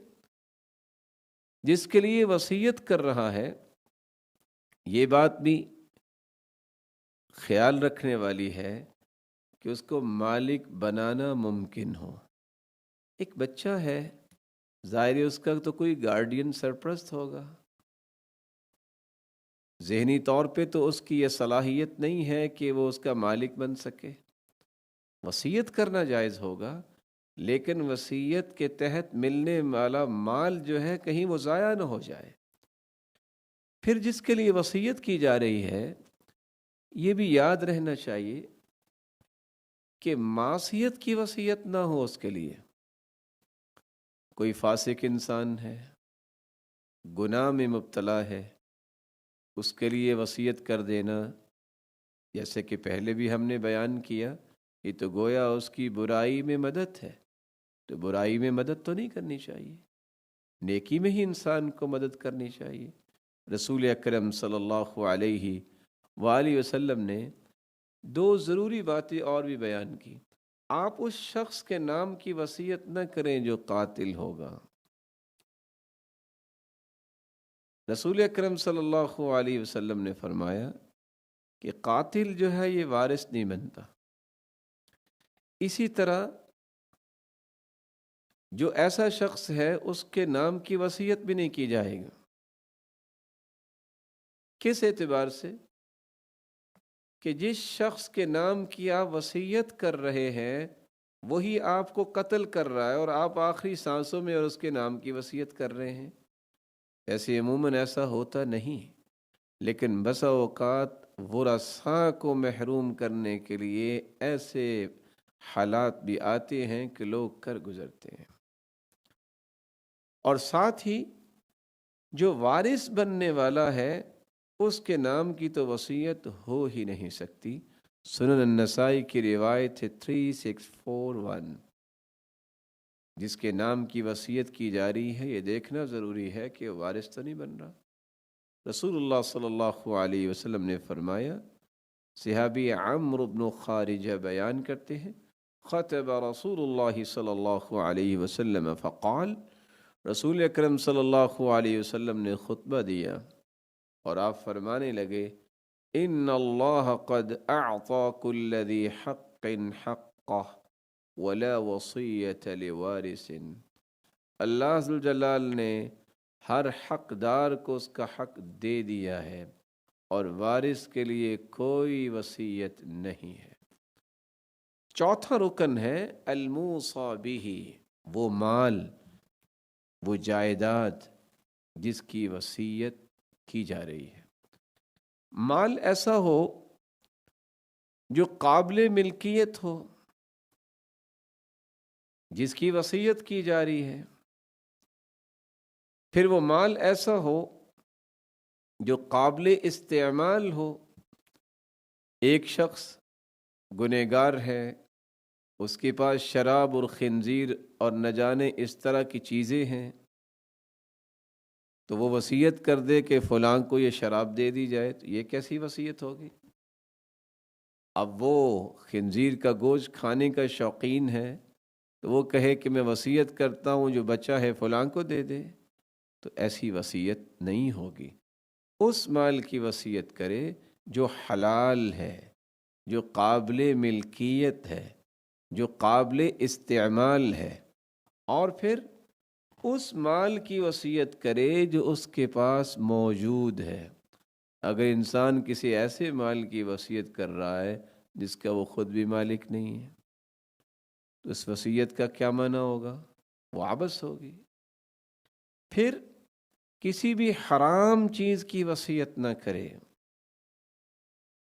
جس کے لیے وصیت کر رہا ہے یہ بات بھی خیال رکھنے والی ہے کہ اس کو مالک بنانا ممکن ہو۔ ایک بچہ ہے، ظاہر ہے اس کا تو کوئی گارڈین سرپرست ہوگا، ذہنی طور پہ تو اس کی یہ صلاحیت نہیں ہے کہ وہ اس کا مالک بن سکے۔ وصیت کرنا جائز ہوگا لیکن وصیت کے تحت ملنے والا مال جو ہے کہیں وہ ضائع نہ ہو جائے۔ پھر جس کے لیے وصیت کی جا رہی ہے یہ بھی یاد رہنا چاہیے کہ معصیت کی وصیت نہ ہو اس کے لیے۔ کوئی فاسق انسان ہے، گناہ میں مبتلا ہے اس کے لیے وصیت کر دینا، جیسے کہ پہلے بھی ہم نے بیان کیا، یہ تو گویا اس کی برائی میں مدد ہے، تو برائی میں مدد تو نہیں کرنی چاہیے، نیکی میں ہی انسان کو مدد کرنی چاہیے۔ رسول اکرم صلی اللہ علیہ وآلہ وسلم نے دو ضروری باتیں اور بھی بیان کی۔ آپ اس شخص کے نام کی وصیت نہ کریں جو قاتل ہوگا۔ رسول اکرم صلی اللہ علیہ وسلم نے فرمایا کہ قاتل جو ہے یہ وارث نہیں بنتا۔ اسی طرح جو ایسا شخص ہے اس کے نام کی وصیت بھی نہیں کی جائے گی۔ کس اعتبار سے؟ کہ جس شخص کے نام کی آپ وصیت کر رہے ہیں وہی آپ کو قتل کر رہا ہے، اور آپ آخری سانسوں میں اور اس کے نام کی وصیت کر رہے ہیں۔ ایسے عموماً ایسا ہوتا نہیں، لیکن بسا اوقات ورثاء کو محروم کرنے کے لیے ایسے حالات بھی آتے ہیں کہ لوگ کر گزرتے ہیں۔ اور ساتھ ہی جو وارث بننے والا ہے اس کے نام کی تو وصیت ہو ہی نہیں سکتی۔ سنن النسائی کی روایت ہے 3641، جس کے نام کی وصیت کی جا رہی ہے یہ دیکھنا ضروری ہے کہ وارث تو نہیں بن رہا۔ رسول اللہ صلی اللہ علیہ وسلم نے فرمایا، صحابی عمرو بن خارجہ بیان کرتے ہیں، خطب رسول اللہ صلی اللہ علیہ وسلم فقال، رسول اکرم صلی اللہ علیہ وسلم نے خطبہ دیا اور آپ فرمانے لگے، ان اللہ قد اعطى كل ذی حق حقہ ولا وصیۃ لوارث۔ اللہ ذوالجلال نے ہر حقدار کو اس کا حق دے دیا ہے اور وارث کے لیے کوئی وصیت نہیں ہے۔ چوتھا رکن ہے الموصى بہ، وہ مال، وہ جائیداد جس کی وصیت کی جا رہی ہے۔ مال ایسا ہو جو قابل ملکیت ہو، جس کی وصیت کی جا رہی ہے۔ پھر وہ مال ایسا ہو جو قابل استعمال ہو۔ ایک شخص گنہگار ہے، اس کے پاس شراب اور خنزیر اور نہ جانے اس طرح کی چیزیں ہیں، تو وہ وصیت کر دے کہ فلاں کو یہ شراب دے دی جائے، تو یہ کیسی وصیت ہوگی؟ اب وہ خنزیر کا گوشت کھانے کا شوقین ہے تو وہ کہے کہ میں وصیت کرتا ہوں جو بچہ ہے فلاں کو دے دے، تو ایسی وصیت نہیں ہوگی۔ اس مال کی وصیت کرے جو حلال ہے، جو قابل ملکیت ہے، جو قابل استعمال ہے، اور پھر اس مال کی وصیت کرے جو اس کے پاس موجود ہے۔ اگر انسان کسی ایسے مال کی وصیت کر رہا ہے جس کا وہ خود بھی مالک نہیں ہے تو اس وصیت کا کیا معنی ہوگا؟ وہ عبث ہوگی۔ پھر کسی بھی حرام چیز کی وصیت نہ کرے،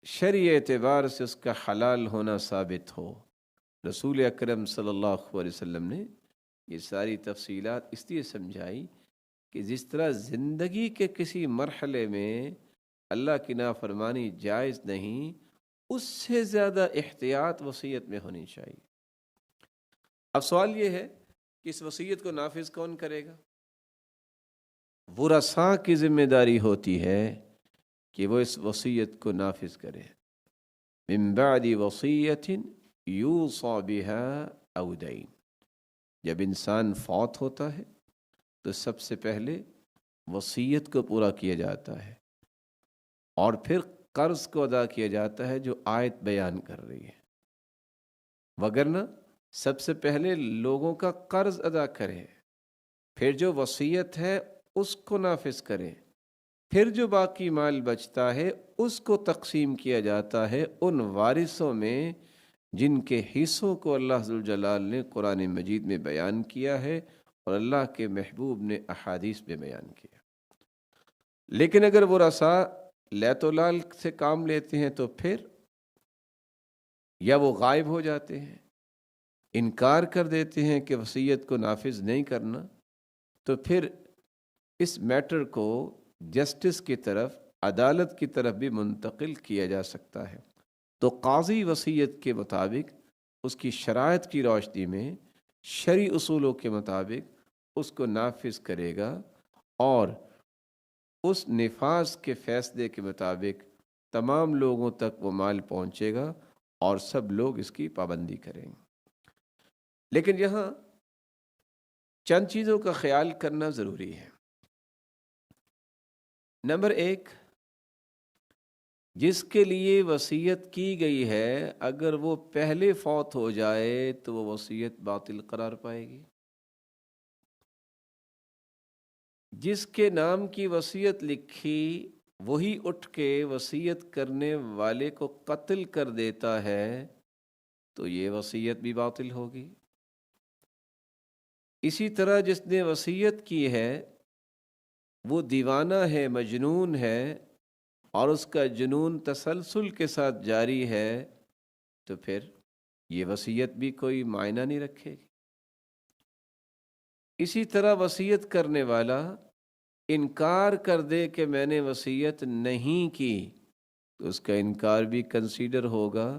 شرعی اعتبار سے اس کا حلال ہونا ثابت ہو۔ رسول اکرم صلی اللہ علیہ وسلم نے یہ ساری تفصیلات اس لیے سمجھائی کہ جس طرح زندگی کے کسی مرحلے میں اللہ کی نافرمانی جائز نہیں، اس سے زیادہ احتیاط وصیت میں ہونی چاہیے۔ اب سوال یہ ہے کہ اس وصیت کو نافذ کون کرے گا؟ ورثاء کی ذمہ داری ہوتی ہے کہ وہ اس وصیت کو نافذ کرے۔ من بعد وصیت یوصى بها او دین، جب انسان فوت ہوتا ہے تو سب سے پہلے وصیت کو پورا کیا جاتا ہے اور پھر قرض کو ادا کیا جاتا ہے جو آیت بیان کر رہی ہے۔ وگرنہ سب سے پہلے لوگوں کا قرض ادا کرے، پھر جو وصیت ہے اس کو نافذ کرے، پھر جو باقی مال بچتا ہے اس کو تقسیم کیا جاتا ہے ان وارثوں میں جن کے حصوں کو اللہ ذوالجلال نے قرآن مجید میں بیان کیا ہے اور اللہ کے محبوب نے احادیث میں بیان کیا۔ لیکن اگر ورثاء لیت و لال سے کام لیتے ہیں تو پھر یا وہ غائب ہو جاتے ہیں، انکار کر دیتے ہیں کہ وصیت کو نافذ نہیں کرنا، تو پھر اس میٹر کو جسٹس کی طرف، عدالت کی طرف بھی منتقل کیا جا سکتا ہے۔ تو قاضی وصیت کے مطابق، اس کی شرائط کی روشنی میں، شرعی اصولوں کے مطابق اس کو نافذ کرے گا، اور اس نفاذ کے فیصلے کے مطابق تمام لوگوں تک وہ مال پہنچے گا اور سب لوگ اس کی پابندی کریں گے۔ لیکن یہاں چند چیزوں کا خیال کرنا ضروری ہے۔ نمبر 1، جس کے لیے وصیت کی گئی ہے اگر وہ پہلے فوت ہو جائے تو وہ وصیت باطل قرار پائے گی۔ جس کے نام کی وصیت لکھی وہی اٹھ کے وصیت کرنے والے کو قتل کر دیتا ہے تو یہ وصیت بھی باطل ہوگی۔ اسی طرح جس نے وصیت کی ہے وہ دیوانہ ہے، مجنون ہے، اور اس کا جنون تسلسل کے ساتھ جاری ہے تو پھر یہ وصیت بھی کوئی معنی نہیں رکھے گی۔ اسی طرح وصیت کرنے والا انکار کر دے کہ میں نے وصیت نہیں کی تو اس کا انکار بھی کنسیڈر ہوگا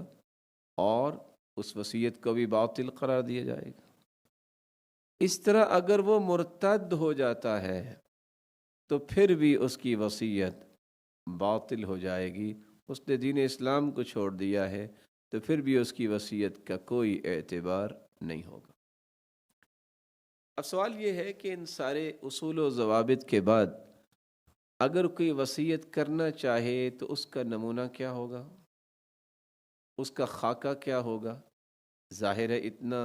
اور اس وصیت کو بھی باطل قرار دیا جائے گا۔ اس طرح اگر وہ مرتد ہو جاتا ہے تو پھر بھی اس کی وصیت باطل ہو جائے گی۔ اس نے دین اسلام کو چھوڑ دیا ہے تو پھر بھی اس کی وصیت کا کوئی اعتبار نہیں ہوگا۔ اب سوال یہ ہے کہ ان سارے اصول و ضوابط کے بعد اگر کوئی وصیت کرنا چاہے تو اس کا نمونہ کیا ہوگا، اس کا خاکہ کیا ہوگا؟ ظاہر ہے اتنا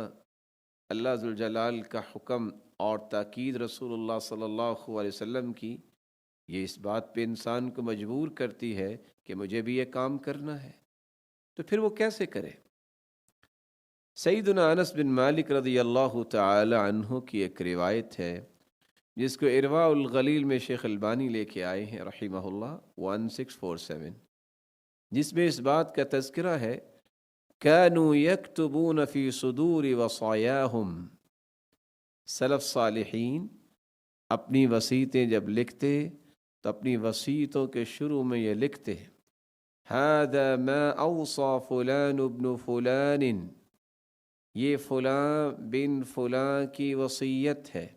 اللہ ذوالجلال کا حکم اور تاکید رسول اللہ صلی اللہ علیہ وسلم کی، یہ اس بات پہ انسان کو مجبور کرتی ہے کہ مجھے بھی یہ کام کرنا ہے، تو پھر وہ کیسے کرے؟ سیدنا انس بن مالک رضی اللہ تعالی عنہ کی ایک روایت ہے جس کو ارواء الغلیل میں شیخ البانی لے کے آئے ہیں رحمہ اللہ 1647، جس میں اس بات کا تذکرہ ہے كانوا يكتبون في صدور وصاياهم، سلف صالحین اپنی وصیتیں جب لکھتے تو اپنی وصیتوں کے شروع میں یہ لکھتے هذا ما اوصى فلان ابن فلان، یہ فلاں بن فلاں کی وصیت ہے،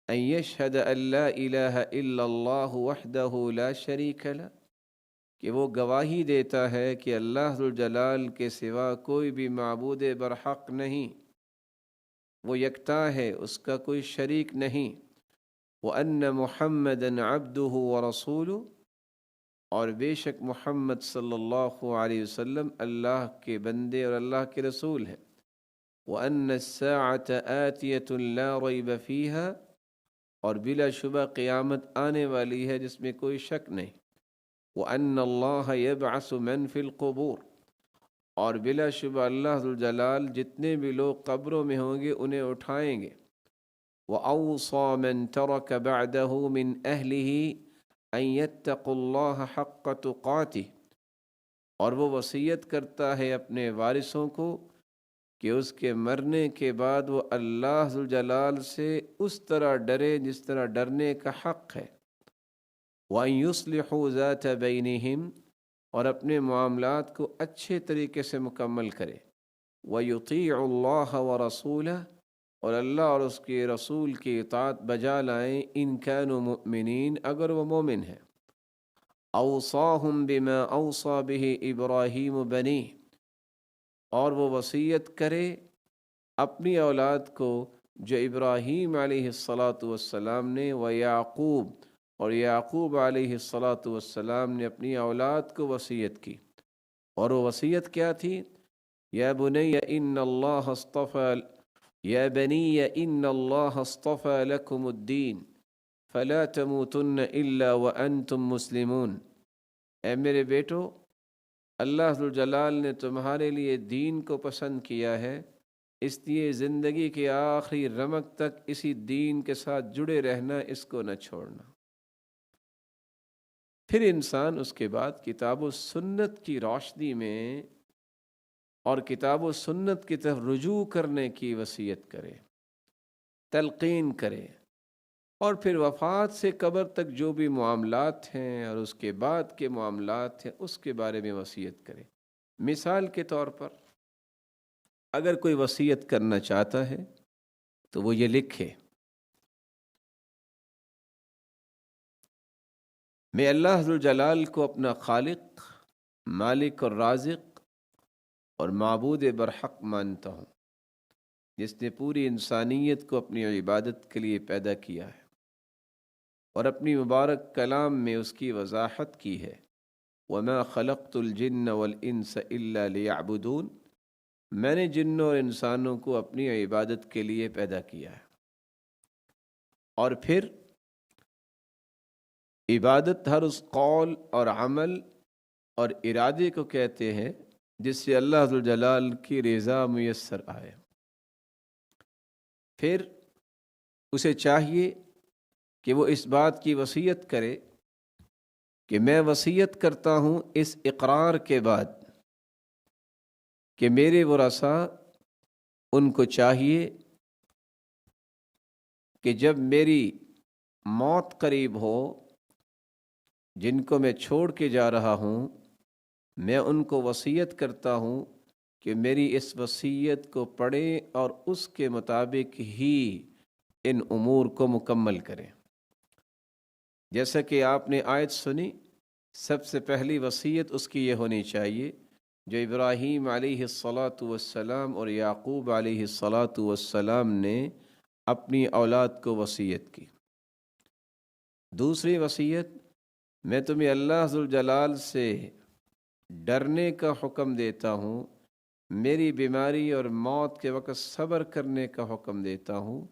ان یشہد ان لا الہ الا اللہ وحدہ لا شریک لہ، کہ وہ گواہی دیتا ہے کہ اللہ ذوالجلال کے سوا کوئی بھی معبود برحق نہیں، وہ یکتا ہے، اس کا کوئی شریک نہیں، وَأَنَّ مُحَمَّدًا عَبْدُهُ وَرَسُولُهُ، اور بے شک محمد صلی اللہ علیہ وسلم اللہ کے بندے اور اللہ کے رسول ہیں، وَأَنَّ السَّاعَةَ آتِيَةٌ لَا رَيْبَ فِيهَا، اور بلا شبہ قیامت آنے والی ہے جس میں کوئی شک نہیں، وَأَنَّ اللَّهَ يَبْعَثُ مَنْ فِي الْقُبُورِ، اور بلا شبہ اللہ ذوالجلال جتنے بھی لوگ قبروں میں ہوں گے انہیں اٹھائیں گے، وَأَوْصَى مَنْ تَرَكَ بَعْدَهُ مِنْ أَهْلِهِ أَنْ يَتَّقُوا اللَّهَ حَقَّ تُقَاتِهِ، اور وہ وصیت کرتا ہے اپنے وارثوں کو کہ اس کے مرنے کے بعد وہ اللہ ذوالجلال سے اس طرح ڈرے جس طرح ڈرنے کا حق ہے، وَأَنْ يُصْلِحُوا ذَاتَ بَيْنِهِمْ، اور اپنے معاملات کو اچھے طریقے سے مکمل کرے، وَيُطِيعُ اللَّهَ وَرَسُولَهُ، اور اللہ اور اس کے رسول کی اطاعت بجا لائیں، ان كانوا مؤمنین، اگر وہ مومن ہیں، أَوْصَاهُمْ بِمَا أَوْصَى بِهِ إِبْرَاهِيمُ بَنِيهِ، اور وہ وصیت کرے اپنی اولاد کو جو ابراہیم علیہ السلام نے، ویعقوب، اور یعقوب علیہ السلام نے اپنی اولاد کو وصیت کی، اور وہ وصیت کیا تھی؟ یا بنی ان اللہ اصطفى یا بنی ان اللہ اصطفى لکم الدین فلا تموتن الا وانتم مسلمون، اے میرے بیٹو، اللہ ذوالجلال نے تمہارے لیے دین کو پسند کیا ہے، اس لیے زندگی کے آخری رمق تک اسی دین کے ساتھ جڑے رہنا، اس کو نہ چھوڑنا۔ پھر انسان اس کے بعد کتاب و سنت کی روشنی میں اور کتاب و سنت کی طرف رجوع کرنے کی وصیت کرے، تلقین کرے، اور پھر وفات سے قبر تک جو بھی معاملات ہیں اور اس کے بعد کے معاملات ہیں اس کے بارے میں وصیت کرے۔ مثال کے طور پر اگر کوئی وصیت کرنا چاہتا ہے تو وہ یہ لکھے، میں اللہ ذوالجلال کو اپنا خالق، مالک اور رازق اور معبود برحق مانتا ہوں، جس نے پوری انسانیت کو اپنی عبادت کے لیے پیدا کیا ہے اور اپنی مبارک کلام میں اس کی وضاحت کی ہے، وَمَا خَلَقْتُ الْجِنَّ وَالْإِنسَ إِلَّا لِيَعْبُدُونَ، میں نے جنوں اور انسانوں کو اپنی عبادت کے لیے پیدا کیا ہے۔ اور پھر عبادت ہر اس قول اور عمل اور ارادے کو کہتے ہیں جس سے اللہ ذوالجلال کی رضا میسر آئے۔ پھر اسے چاہیے کہ وہ اس بات کی وصیت کرے کہ میں وصیت کرتا ہوں اس اقرار کے بعد کہ میرے ورثاء، ان کو چاہیے کہ جب میری موت قریب ہو، جن کو میں چھوڑ کے جا رہا ہوں، میں ان کو وصیت کرتا ہوں کہ میری اس وصیت کو پڑھیں اور اس کے مطابق ہی ان امور کو مکمل کریں۔ جیسا کہ آپ نے آیت سنی، سب سے پہلی وصیت اس کی یہ ہونی چاہیے جو ابراہیم علیہ الصلاۃ والسلام اور یعقوب علیہ الصلاۃ والسلام نے اپنی اولاد کو وصیت کی۔ دوسری وصیت، میں تمہیں اللہ ذوالجلال سے ڈرنے کا حکم دیتا ہوں، میری بیماری اور موت کے وقت صبر کرنے کا حکم دیتا ہوں۔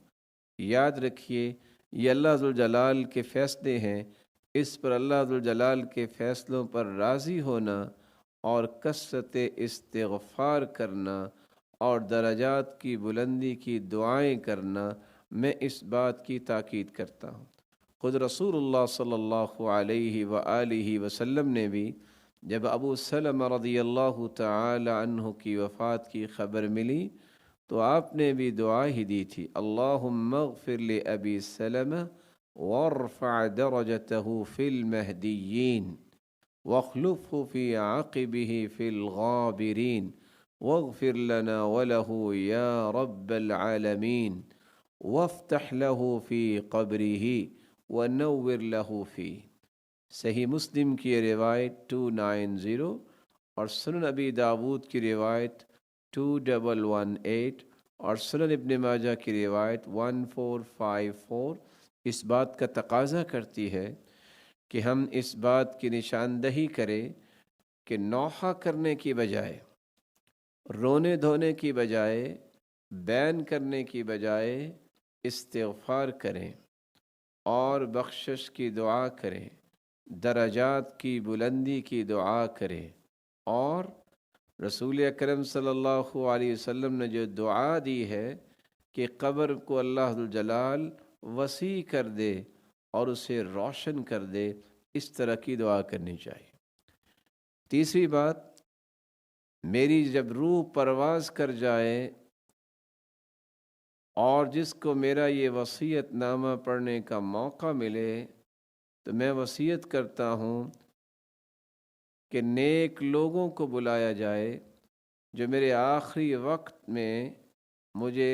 یاد رکھیے یہ اللہ ذوالجلال کے فیصلے ہیں، اس پر اللہ ذوالجلال کے فیصلوں پر راضی ہونا اور کثرت استغفار کرنا اور درجات کی بلندی کی دعائیں کرنا، میں اس بات کی تاکید کرتا ہوں۔ خود رسول اللہ صلی اللہ علیہ وآلہ وسلم نے بھی جب ابو سلمہ رضی اللہ تعالی عنہ کی وفات کی خبر ملی تو آپ نے بھی دعا ہی دی تھی، اللہم اغفر لأبی سلمہ وارفع درجته فی المہدیین واخلفه فی عقبہ فی الغابرین واغفر لنا وله یا رب العالمین وافتح له فی قبرہ ونور له فی۔ صحیح مسلم کی روایت 290 اور سنن ابی داود کی روایت 2118 اور سنن ابن ماجہ کی روایت 1454 اس بات کا تقاضا کرتی ہے کہ ہم اس بات کی نشاندہی کریں کہ نوحہ کرنے کی بجائے، رونے دھونے کی بجائے، بین کرنے کی بجائے استغفار کریں اور بخشش کی دعا کریں، درجات کی بلندی کی دعا کریں، اور رسول اکرم صلی اللہ علیہ وسلم نے جو دعا دی ہے کہ قبر کو اللہ ذوالجلال وسیع کر دے اور اسے روشن کر دے، اس طرح کی دعا کرنی چاہیے۔ تیسری بات، میری جب روح پرواز کر جائے اور جس کو میرا یہ وصیت نامہ پڑھنے کا موقع ملے تو میں وصیت کرتا ہوں کہ نیک لوگوں کو بلایا جائے جو میرے آخری وقت میں مجھے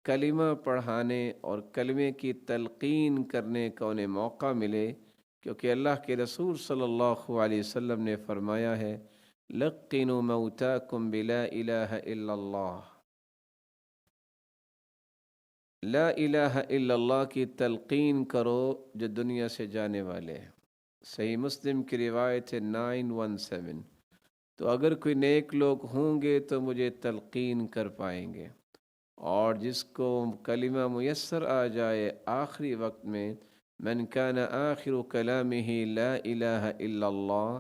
کلمہ پڑھانے اور کلمے کی تلقین کرنے کا انہیں موقع ملے، کیونکہ اللہ کے رسول صلی اللہ علیہ وسلم نے فرمایا ہے، لقنوا موتاکم بلا الہ الا اللہ، لا الہ الا اللہ کی تلقین کرو جو دنیا سے جانے والے ہیں۔ صحیح مسلم کی روایت ہے 917۔ تو اگر کوئی نیک لوگ ہوں گے تو مجھے تلقین کر پائیں گے، اور جس کو کلمہ میسر آ جائے آخری وقت میں، من کان آخر کلامہ لا الہ الا اللہ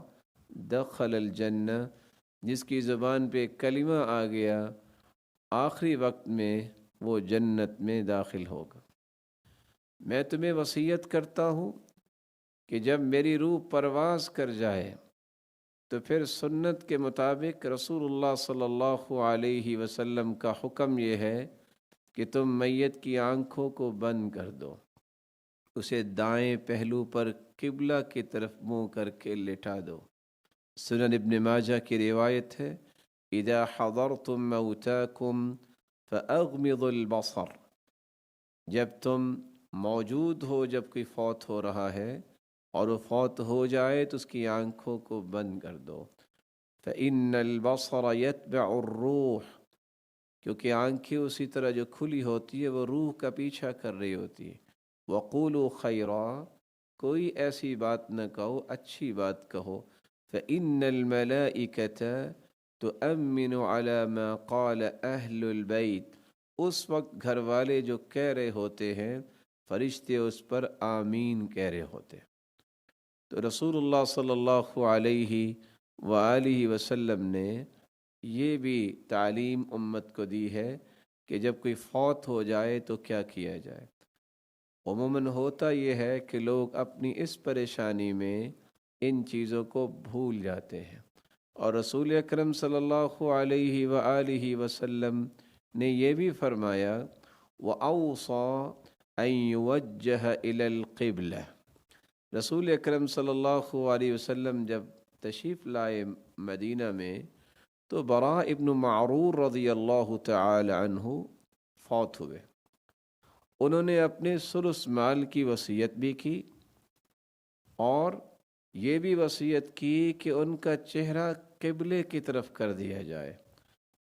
دخل الجنہ، جس کی زبان پہ کلمہ آ گیا آخری وقت میں وہ جنت میں داخل ہوگا۔ میں تمہیں وصیت کرتا ہوں کہ جب میری روح پرواز کر جائے تو پھر سنت کے مطابق رسول اللہ صلی اللہ علیہ وسلم کا حکم یہ ہے کہ تم میت کی آنکھوں کو بند کر دو اسے دائیں پہلو پر قبلہ کی طرف منہ کر کے لٹا دو۔ سنن ابن ماجہ کی روایت ہے، اذا حضرتم موتاکم فاغمضوا البصر، جب تم موجود ہو، جب کوئی فوت ہو رہا ہے اور وہ فوت ہو جائے تو اس کی آنکھوں کو بند کر دو۔ فإن البصر يتبع الروح، کیونکہ آنکھیں اسی طرح جو کھلی ہوتی ہے وہ روح کا پیچھا کر رہی ہوتی ہے۔ وقولوا خیرا، کوئی ایسی بات نہ کہو، اچھی بات کہو۔ فإن الملائکة تؤمن على ما قال اہل البیت، اس وقت گھر والے جو کہہ رہے ہوتے ہیں فرشتے اس پر آمین کہہ رہے ہوتے ہیں۔ تو رسول اللہ صلی اللہ علیہ وآلہ وسلم نے یہ بھی تعلیم امت کو دی ہے کہ جب کوئی فوت ہو جائے تو کیا کیا جائے۔ عموماً ہوتا یہ ہے کہ لوگ اپنی اس پریشانی میں ان چیزوں کو بھول جاتے ہیں، اور رسول اکرم صلی اللہ علیہ وآلہ وسلم نے یہ بھی فرمایا، وَأَوْصَى أَن يُوَجَّهَ إِلَى الْقِبْلَةِ، رسول اکرم صلی اللہ علیہ وسلم جب تشریف لائے مدینہ میں تو براء ابن معرور رضی اللہ تعالی عنہ فوت ہوئے۔ انہوں نے اپنے ثلث مال کی وصیت بھی کی اور یہ بھی وصیت کی کہ ان کا چہرہ قبلے کی طرف کر دیا جائے۔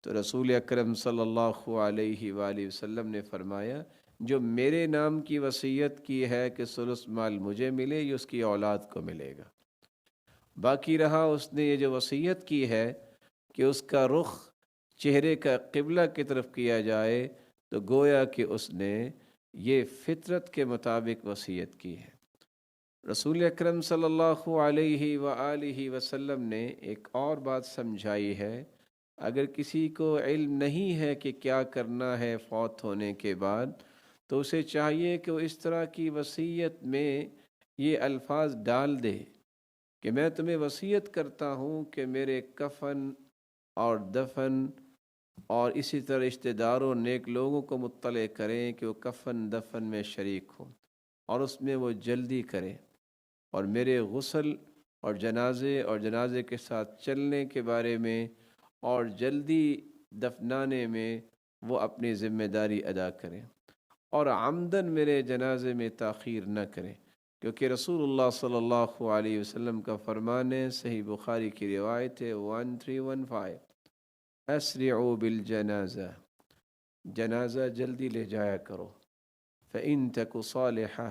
تو رسول اکرم صلی اللہ علیہ وآلہ وسلم نے فرمایا، جو میرے نام کی وصیت کی ہے کہ ثلث مال مجھے ملے، یہ اس کی اولاد کو ملے گا۔ باقی رہا اس نے یہ جو وصیت کی ہے کہ اس کا رخ چہرے کا قبلہ کی طرف کیا جائے، تو گویا کہ اس نے یہ فطرت کے مطابق وصیت کی ہے۔ رسول اکرم صلی اللہ علیہ وآلہ وسلم نے ایک اور بات سمجھائی ہے، اگر کسی کو علم نہیں ہے کہ کیا کرنا ہے فوت ہونے کے بعد، تو اسے چاہیے کہ وہ اس طرح کی وصیت میں یہ الفاظ ڈال دے کہ میں تمہیں وصیت کرتا ہوں کہ میرے کفن اور دفن اور اسی طرح رشتہ داروں نیک لوگوں کو مطلع کریں کہ وہ کفن دفن میں شریک ہوں اور اس میں وہ جلدی کریں، اور میرے غسل اور جنازے کے ساتھ چلنے کے بارے میں اور جلدی دفنانے میں وہ اپنی ذمہ داری ادا کریں، اور عمدن میرے جنازے میں تاخیر نہ کریں، کیونکہ رسول اللہ صلی اللہ علیہ وسلم کا فرمان ہے، صحیح بخاری کی روایت ہے 1315، اسرعوا بالجنازہ، جنازہ جلدی لے جایا کرو، فإن تک صالحہ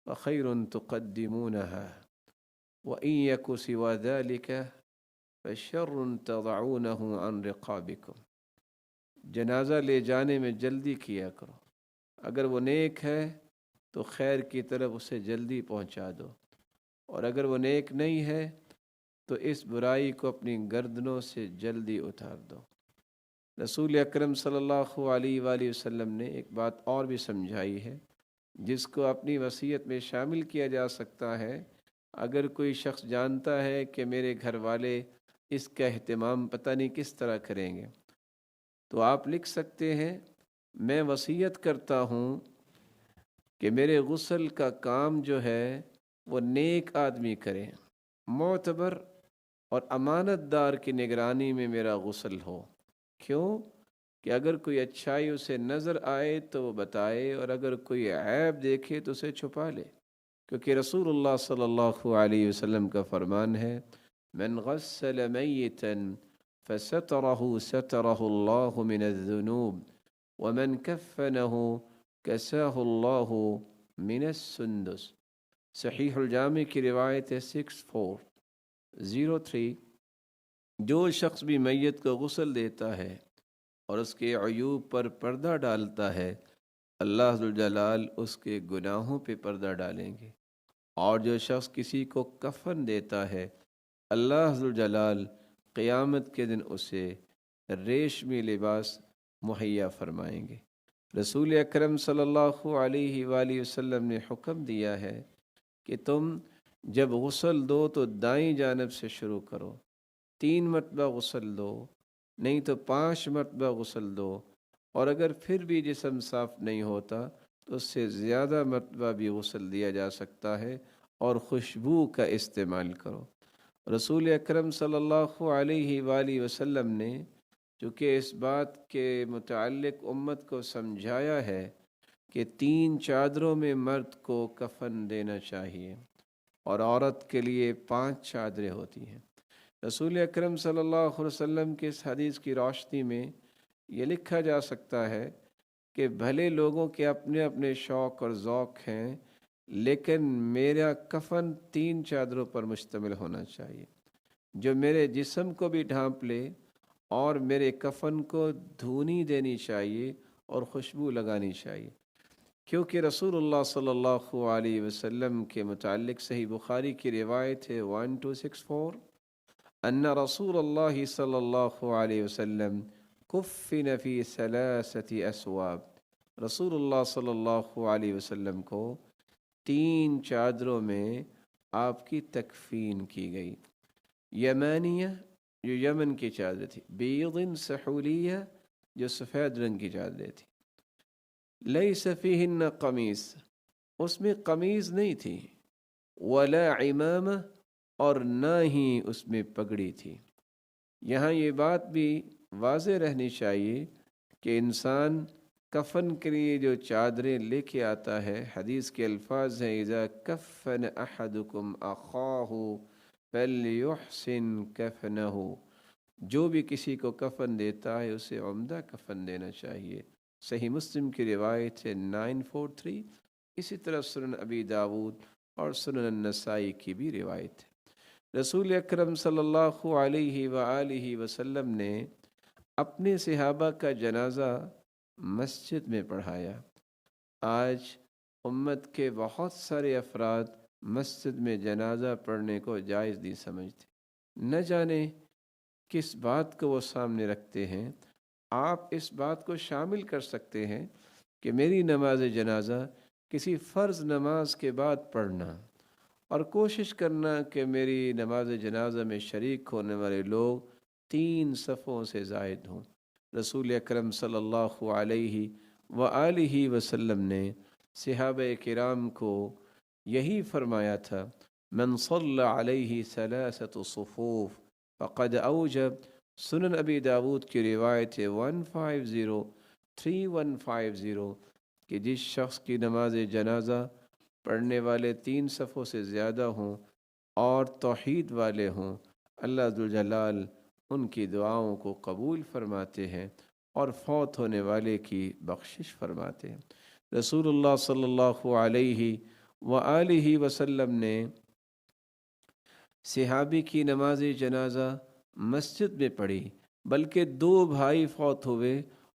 فخیر تقدمونها وإن یک سوى ذلك فشر تضعونه عن رقابکم، جنازہ لے جانے میں جلدی کیا کرو، اگر وہ نیک ہے تو خیر کی طرف اسے جلدی پہنچا دو، اور اگر وہ نیک نہیں ہے تو اس برائی کو اپنی گردنوں سے جلدی اتار دو۔ رسول اکرم صلی اللہ علیہ وآلہ وسلم نے ایک بات اور بھی سمجھائی ہے جس کو اپنی وصیت میں شامل کیا جا سکتا ہے۔ اگر کوئی شخص جانتا ہے کہ میرے گھر والے اس کا اہتمام پتہ نہیں کس طرح کریں گے، تو آپ لکھ سکتے ہیں، میں وصیت کرتا ہوں کہ میرے غسل کا کام جو ہے وہ نیک آدمی کرے، معتبر اور امانت دار کی نگرانی میں میرا غسل ہو۔ کیوں؟ کہ اگر کوئی اچھائی اسے نظر آئے تو وہ بتائے، اور اگر کوئی عیب دیکھے تو اسے چھپا لے، کیونکہ رسول اللہ صلی اللہ علیہ وسلم کا فرمان ہے، من غسل میتا فسترہ سترہ اللہ من الذنوب ومن کفنہ کساہ اللہ من السندس، صحیح الجامع کی روایت ہے 6403۔ جو شخص بھی میت کو غسل دیتا ہے اور اس کے عیوب پر پردہ ڈالتا ہے، اللہ ذوالجلال اس کے گناہوں پہ پردہ ڈالیں گے، اور جو شخص کسی کو کفن دیتا ہے، اللہ ذوالجلال قیامت کے دن اسے ریشمی لباس مہیا فرمائیں گے۔ رسول اکرم صلی اللہ علیہ وآلہ وسلم نے حکم دیا ہے کہ تم جب غسل دو تو دائیں جانب سے شروع کرو، 3 مرتبہ غسل دو، نہیں تو 5 مرتبہ غسل دو، اور اگر پھر بھی جسم صاف نہیں ہوتا تو اس سے زیادہ مرتبہ بھی غسل دیا جا سکتا ہے، اور خوشبو کا استعمال کرو۔ رسول اکرم صلی اللہ علیہ وآلہ وسلم نے چونکہ اس بات کے متعلق امت کو سمجھایا ہے کہ 3 چادروں میں مرد کو کفن دینا چاہیے اور عورت کے لیے 5 چادریں ہوتی ہیں۔ رسول اکرم صلی اللہ علیہ وسلم کے اس حدیث کی روشنی میں یہ لکھا جا سکتا ہے کہ بھلے لوگوں کے اپنے اپنے شوق اور ذوق ہیں، لیکن میرا کفن 3 چادروں پر مشتمل ہونا چاہیے، جو میرے جسم کو بھی ڈھانپ لے اور میرے کفن کو دھونی دینی چاہیے اور خوشبو لگانی چاہیے، کیونکہ رسول اللہ صلی اللہ علیہ وسلم کے متعلق صحیح بخاری کی روایت ہے 1264 ان رسول اللہ صلی اللہ علیہ وسلم کفن فی 3 اسواب، رسول اللہ صلی اللہ علیہ وسلم کو 3 چادروں میں آپ کی تکفین کی گئی۔ یمانیہ جو یمن کی چادر تھی، بیض سحولیہ جو سفید رنگ کی چادریں تھی، لیس فیہن قمیص اس میں قمیض نہیں تھی، ولا عمامہ اور نہ ہی اس میں پگڑی تھی۔ یہاں یہ بات بھی واضح رہنی چاہیے کہ انسان کفن کے لیے جو چادریں لے کے آتا ہے، حدیث کے الفاظ ہیں اذا کفن احدکم اخاہ فلیحسن کفنہ، جو بھی کسی کو کفن دیتا ہے اسے عمدہ کفن دینا چاہیے۔ صحیح مسلم کی روایت ہے 943، اسی طرح سنن ابی داود اور سنن النسائی کی بھی روایت ہے۔ رسول اکرم صلی اللہ علیہ وآلہ وسلم نے اپنے صحابہ کا جنازہ مسجد میں پڑھایا۔ آج امت کے بہت سارے افراد مسجد میں جنازہ پڑھنے کو جائز نہیں سمجھتے، نہ جانے کس بات کو وہ سامنے رکھتے ہیں۔ آپ اس بات کو شامل کر سکتے ہیں کہ میری نماز جنازہ کسی فرض نماز کے بعد پڑھنا، اور کوشش کرنا کہ میری نماز جنازہ میں شریک ہونے والے لوگ 3 صفوں سے زائد ہوں۔ رسول اکرم صلی اللہ علیہ وآلہ وسلم نے صحابہ کرام کو یہی فرمایا تھا، من صلی علیہ 3 صفوف فقد اوجب۔ سنن ابی داود کی روایت ہے 3150 کہ جس شخص کی نماز جنازہ پڑھنے والے 3 صفوں سے زیادہ ہوں اور توحید والے ہوں، اللہ ذوالجلال ان کی دعاؤں کو قبول فرماتے ہیں اور فوت ہونے والے کی بخشش فرماتے ہیں۔ رسول اللہ صلی اللہ علیہ وآلہ وسلم نے صحابی کی نماز جنازہ مسجد میں پڑھی، بلکہ 2 بھائی فوت ہوئے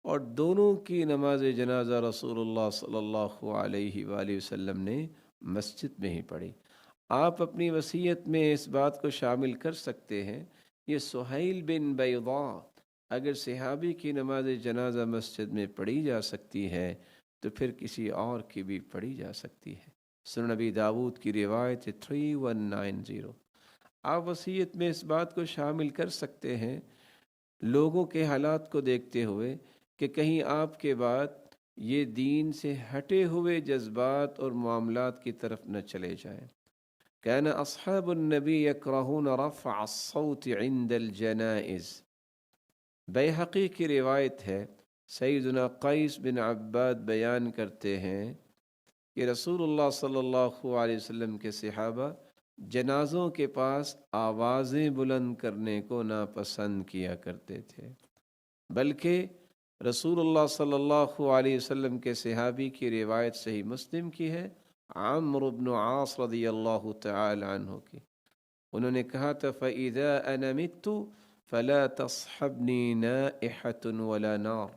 اور دونوں کی نماز جنازہ رسول اللہ صلی اللہ علیہ وآلہ وسلم نے مسجد میں ہی پڑھی۔ آپ اپنی وصیت میں اس بات کو شامل کر سکتے ہیں، یہ سہیل بن بیضاء اگر صحابی کی نماز جنازہ مسجد میں پڑھی جا سکتی ہے تو پھر کسی اور کی بھی پڑھی جا سکتی ہے۔ سنن نبی داود کی روایت 3190۔ آپ وصیت میں اس بات کو شامل کر سکتے ہیں لوگوں کے حالات کو دیکھتے ہوئے کہ کہیں آپ کے بعد یہ دین سے ہٹے ہوئے جذبات اور معاملات کی طرف نہ چلے جائیں۔ کان اصحاب النبی یکرہون رفع الصوت عند الجنائز، بیہقی کی روایت ہے، سیدنا قیس بن عباد بیان کرتے ہیں کہ رسول اللہ صلی اللہ علیہ وسلم کے صحابہ جنازوں کے پاس آوازیں بلند کرنے کو ناپسند کیا کرتے تھے، بلکہ رسول اللہ صلی اللہ علیہ وسلم کے صحابی کی روایت صحیح مسلم کی ہے، عمرو بن عاص رضی اللہ تعالی عنہ کی، انہوں نے کہا تھا فَإِذَا أَنَا مِتُّ فَلَا تَصْحَبْنِي نَائِحَةٌ وَلَا نَارٌ،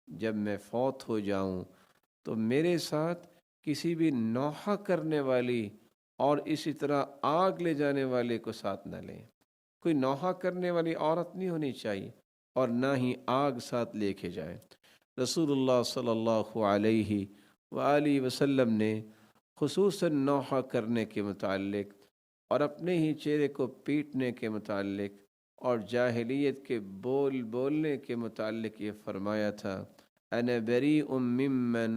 جب میں فوت ہو جاؤں تو میرے ساتھ کسی بھی نوحہ کرنے والی اور اسی طرح آگ لے جانے والے کو ساتھ نہ لیں۔ کوئی نوحہ کرنے والی عورت نہیں ہونی چاہیے اور نہ ہی آگ ساتھ لے کے جائیں۔ رسول اللہ صلی اللہ علیہ وآلہ وسلم نے خصوصاً نوحہ کرنے کے متعلق اور اپنے ہی چہرے کو پیٹنے کے متعلق اور جاہلیت کے بولنے کے متعلق یہ فرمایا تھا، انا بریء ممن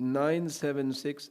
976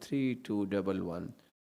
3211।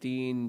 3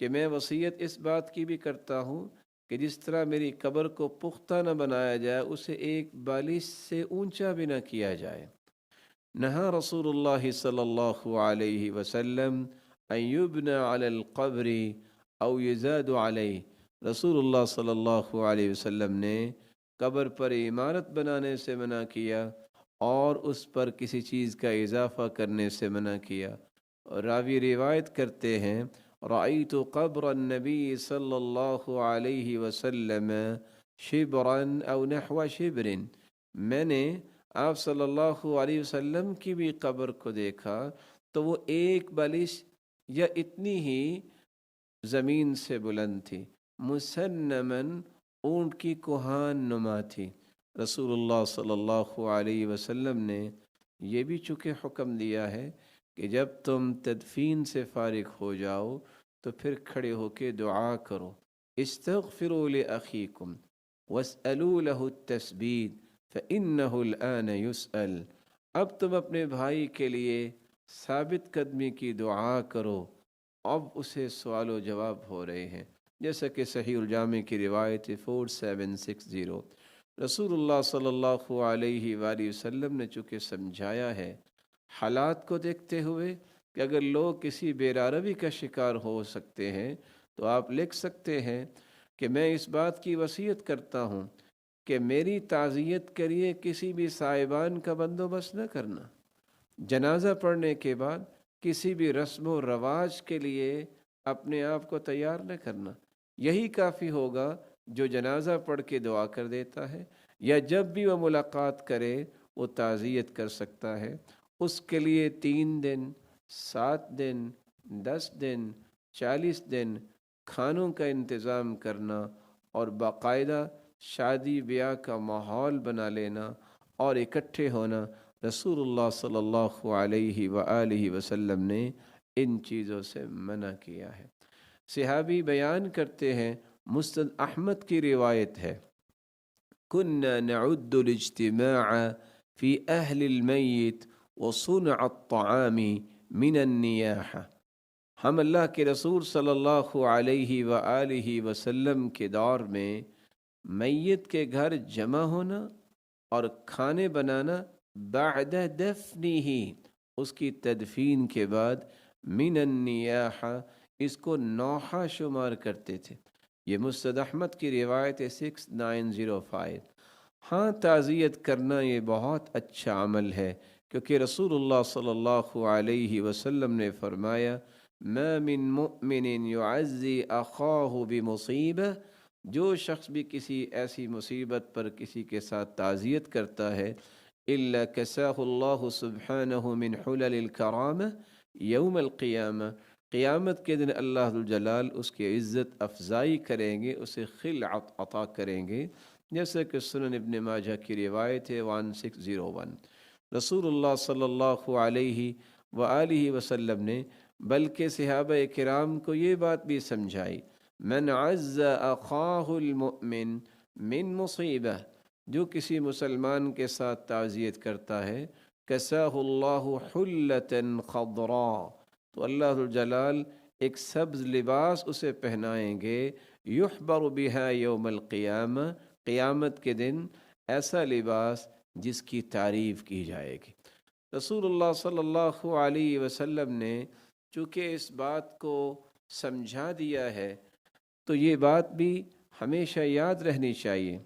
کہ میں وصیت اس بات کی بھی کرتا ہوں کہ جس طرح میری قبر کو پختہ نہ بنایا جائے، اسے ایک بالش سے اونچا بھی نہ کیا جائے۔ نہا رسول اللہ صلی اللہ علیہ وسلم ان یبنى علی القبر او یزاد علیہ۔ رسول اللہ صلی اللہ علیہ وسلم نے قبر پر عمارت بنانے سے منع کیا اور اس پر کسی چیز کا اضافہ کرنے سے منع کیا۔ اور راوی روایت کرتے ہیں رأیت قبر النبی صلی اللہ علیہ وسلم شبرا او نحو شبر، میں نے آپ صلی اللہ علیہ وسلم کی بھی قبر کو دیکھا تو وہ ایک بالش یا اتنی ہی زمین سے بلند تھی، مسنمن اونٹ کی کوہان نما تھی۔ رسول اللہ صلی اللہ علیہ وسلم نے یہ بھی چونکہ حکم دیا ہے کہ جب تم تدفین سے فارغ ہو جاؤ تو پھر کھڑے ہو کے دعا کرو، استغفروا لأخیکم واسألوا له التثبیت فإنه الآن يسأل۔ اب تم اپنے بھائی کے لیے ثابت قدمی کی دعا کرو، اب اسے سوال و جواب ہو رہے ہیں، جیسا کہ صحیح الجامع کی روایت 4760۔ رسول اللہ صلی اللہ علیہ وآلہ وسلم نے چونکہ سمجھایا ہے حالات کو دیکھتے ہوئے کہ اگر لوگ کسی بے کا شکار ہو سکتے ہیں تو آپ لکھ سکتے ہیں کہ میں اس بات کی وصیت کرتا ہوں کہ میری تعزیت کے لیے کسی بھی صاحبان کا بندوبست نہ کرنا، جنازہ پڑھنے کے بعد کسی بھی رسم و رواج کے لیے اپنے آپ کو تیار نہ کرنا۔ یہی کافی ہوگا جو جنازہ پڑھ کے دعا کر دیتا ہے، یا جب بھی وہ ملاقات کرے وہ تعزیت کر سکتا ہے۔ اس کے لیے 3 دن، 7 دن، 10 دن، 40 دن کھانوں کا انتظام کرنا اور باقاعدہ شادی بیاہ کا ماحول بنا لینا اور اکٹھے ہونا، رسول اللہ صلی اللہ علیہ وآلہ وسلم نے ان چیزوں سے منع کیا ہے۔ صحابی بیان کرتے ہیں، مسند احمد کی روایت ہے، كنا نعد الاجتماع في أهل الميت وصنع الطعام من النياحة۔ ہم اللہ کے رسول صلی اللہ علیہ وآلہ وسلم کے دور میں میت کے گھر جمع ہونا اور کھانے بنانا بعد دفنہ، اس کی تدفین کے بعد، من النیاحہ، اس کو نوحہ شمار کرتے تھے۔ یہ مسند احمد کی روایت ہے 6905۔ ہاں، تعزیت کرنا یہ بہت اچھا عمل ہے، کیونکہ رسول اللہ صلی اللہ علیہ وسلم نے فرمایا ما من مؤمن يعزی اخاہ بمصیبہ، جو شخص بھی کسی ایسی مصیبت پر کسی کے ساتھ تعزیت کرتا ہے، الا کساہ اللہ سبحانہ من حلل الکرامہ یوم القیامہ، قیامت کے دن اللہ ذوالجلال اس کی عزت افزائی کریں گے، اسے خلعت عطا کریں گے، جیسا کہ سنن ابن ماجہ کی روایت ہے 1601۔ رسول اللہ صلی اللہ علیہ وآلہ وسلم نے بلکہ صحابہ کرام کو یہ بات بھی سمجھائی، من عز اخاہ المؤمن من مصیبہ، جو کسی مسلمان کے ساتھ تعزیت کرتا ہے، کساہ اللہ حلۃ خضراء، تو اللہ ذوالجلال ایک سبز لباس اسے پہنائیں گے، یحبر بہا یوم القیامہ، قیامت کے دن ایسا لباس جس کی تعریف کی جائے گی۔ رسول اللہ صلی اللہ علیہ وسلم نے چونکہ اس بات کو سمجھا دیا ہے تو یہ بات بھی ہمیشہ یاد رہنی چاہیے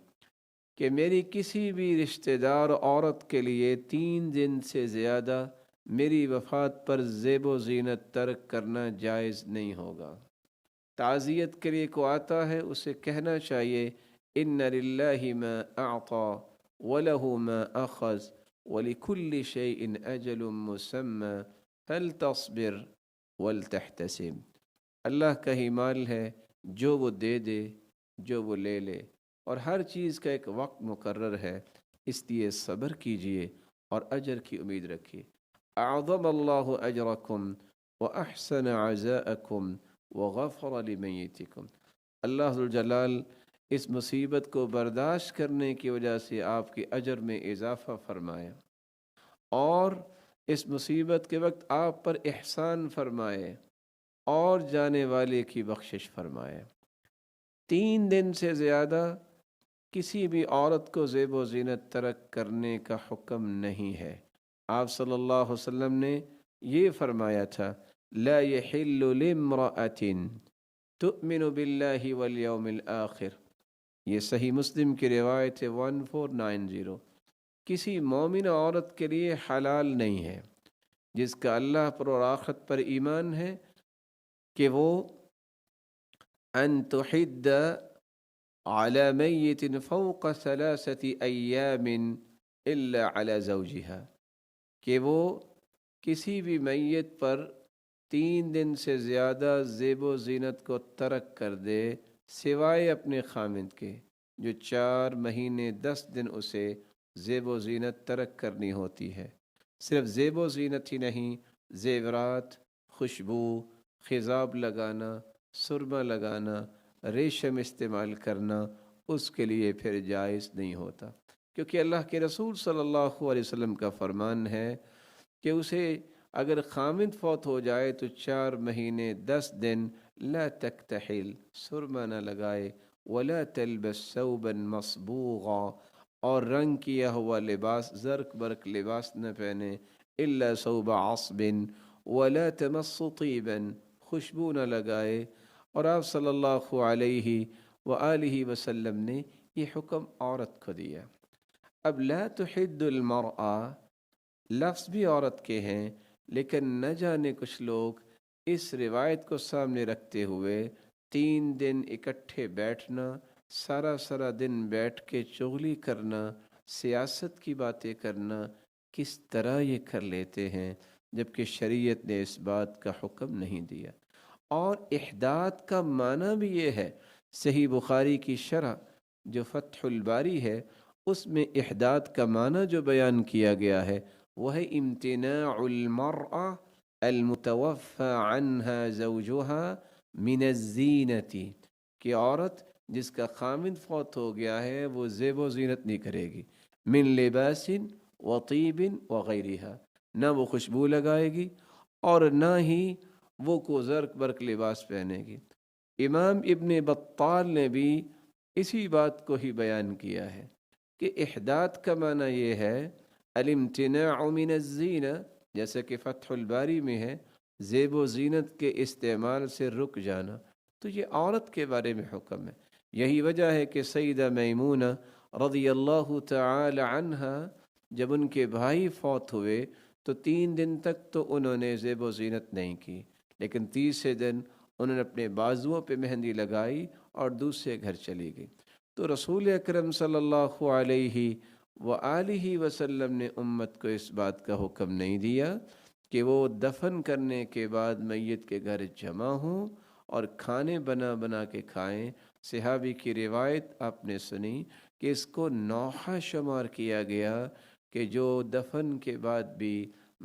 کہ میری کسی بھی رشتہ دار عورت کے لیے 3 دن سے زیادہ میری وفات پر زیب و زینت ترک کرنا جائز نہیں ہوگا۔ تعزیت کے لیے کو آتا ہے اسے کہنا چاہیے ان للہ ما اعطى وله ما اخذ ولكل شيء اجل مسمى فلتصبر ولتحتسب، اللہ کا ہی مال ہے، جو وہ دے دے، جو وہ لے لے، اور ہر چیز کا ایک وقت مقرر ہے، اس لیے صبر کیجئے اور اجر کی امید رکھیے۔ اعظم اللہ اجرکم واحسن عزاءکم وغفر لمیتکم، اللہ ذوالجلال اس مصیبت کو برداشت کرنے کی وجہ سے آپ کے اجر میں اضافہ فرمائے اور اس مصیبت کے وقت آپ پر احسان فرمائے، اور جانے والے کی بخشش فرمائے۔ 3 دن سے زیادہ کسی بھی عورت کو زیب و زینت ترک کرنے کا حکم نہیں ہے۔ آپ صلی اللہ علیہ وسلم نے یہ فرمایا تھا، لا يحل لامرأة تؤمن باللہ والیوم الآخر، یہ صحیح مسلم کی روایت ہے 1490۔ کسی مومن عورت کے لیے حلال نہیں ہے جس کا اللہ پر اور آخرت پر ایمان ہے کہ وہ ان تحد على میت فوق 3 ایام الا على زوجها، کہ وہ کسی بھی میت پر 3 دن سے زیادہ زیب و زینت کو ترک کر دے سوائے اپنے خامند کے، جو 4 مہینے 10 دن اسے زیب و زینت ترک کرنی ہوتی ہے۔ صرف زیب و زینت ہی نہیں، زیورات، خوشبو، خضاب لگانا، سرما لگانا، ریشم استعمال کرنا اس کے لیے پھر جائز نہیں ہوتا، کیونکہ اللہ کے رسول صلی اللہ علیہ وسلم کا فرمان ہے کہ اسے اگر خامند فوت ہو جائے تو 4 مہینے 10 دن لا تکتحل، سرما نہ لگائے، ولا تلبس ثوبا مصبوغا، اور رنگ کیا ہوا لباس، زرق برق لباس نہ پہنے، الا ثوب عصب، ولا تمس طیبا، خوشبو نہ لگائے۔ اور آپ صلی اللہ علیہ وآلہ وسلم نے یہ حکم عورت کو دیا۔ اب لا تحد المرأة لفظ بھی عورت کے ہیں، لیکن نہ جانے کچھ لوگ اس روایت کو سامنے رکھتے ہوئے 3 دن اکٹھے بیٹھنا، سارا دن بیٹھ کے چغلی کرنا، سیاست کی باتیں کرنا، کس طرح یہ کر لیتے ہیں جبکہ شریعت نے اس بات کا حکم نہیں دیا۔ اور احداث کا معنی بھی یہ ہے، صحیح بخاری کی شرح جو فتح الباری ہے اس میں احداث کا معنی جو بیان کیا گیا ہے وہ ہے امتناع المرأة المتوفى عنها زوجها من الزینة، کہ عورت جس کا خامند فوت ہو گیا ہے وہ زیب و زینت نہیں کرے گی، من لباس و طیب وغیرها، نہ وہ خوشبو لگائے گی اور نہ ہی وہ کو زرق برق لباس پہنے گی۔ امام ابن بطال نے بھی اسی بات کو ہی بیان کیا ہے کہ احداث کا معنی یہ ہے الامتناع من الزینہ، جیسا کہ فتح الباری میں ہے زیب و زینت کے استعمال سے رک جانا، تو یہ عورت کے بارے میں حکم ہے۔ یہی وجہ ہے کہ سیدہ میمونہ رضی اللہ تعالی عنہا جب ان کے بھائی فوت ہوئے تو 3 دن تک تو انہوں نے زیب و زینت نہیں کی، لیکن 30 دن انہوں نے اپنے بازوؤں پہ مہندی لگائی اور دوسرے گھر چلی گئی۔ تو رسول اکرم صلی اللہ علیہ وآلہ وسلم نے امت کو اس بات کا حکم نہیں دیا کہ وہ دفن کرنے کے بعد میت کے گھر جمع ہوں اور کھانے بنا بنا کے کھائیں۔ صحابی کی روایت آپ نے سنی کہ اس کو نوحہ شمار کیا گیا کہ جو دفن کے بعد بھی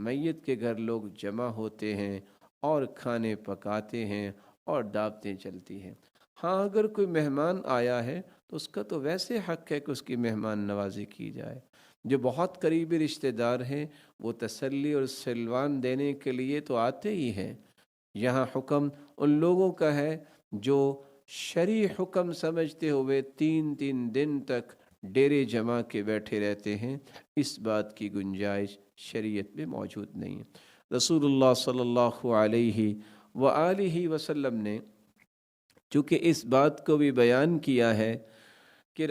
میت کے گھر لوگ جمع ہوتے ہیں اور کھانے پکاتے ہیں اور دعوتیں چلتی ہیں۔ ہاں اگر کوئی مہمان آیا ہے تو اس کا تو ویسے حق ہے کہ اس کی مہمان نوازی کی جائے۔ جو بہت قریبی رشتہ دار ہیں وہ تسلی اور سلوان دینے کے لیے تو آتے ہی ہیں۔ یہاں حکم ان لوگوں کا ہے جو شرعی حکم سمجھتے ہوئے 3 دن تک ڈیرے جما کے بیٹھے رہتے ہیں، اس بات کی گنجائش شریعت میں موجود نہیں ہے۔ رسول اللہ صلی اللہ علیہ وآلہ وسلم نے چونکہ اس بات کو بھی بیان کیا ہے کہ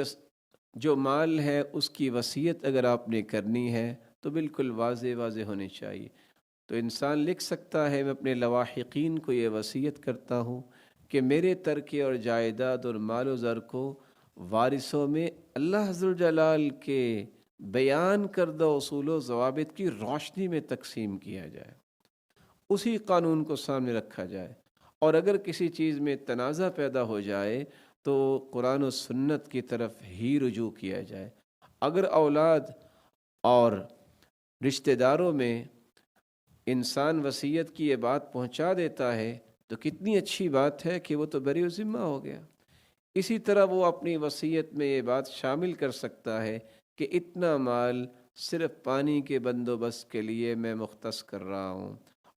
جو مال ہے اس کی وصیت اگر آپ نے کرنی ہے تو بالکل واضح ہونی چاہیے۔ تو انسان لکھ سکتا ہے میں اپنے لواحقین کو یہ وصیت کرتا ہوں کہ میرے ترکے اور جائیداد اور مال و زر کو وارثوں میں اللہ ذوالجلال کے بیان کردہ اصول و ضوابط کی روشنی میں تقسیم کیا جائے، اسی قانون کو سامنے رکھا جائے، اور اگر کسی چیز میں تنازع پیدا ہو جائے تو قرآن و سنت کی طرف ہی رجوع کیا جائے۔ اگر اولاد اور رشتہ داروں میں انسان وصیت کی یہ بات پہنچا دیتا ہے تو کتنی اچھی بات ہے کہ وہ تو بری ذمہ ہو گیا۔ اسی طرح وہ اپنی وصیت میں یہ بات شامل کر سکتا ہے کہ اتنا مال صرف پانی کے بندوبست کے لیے میں مختص کر رہا ہوں،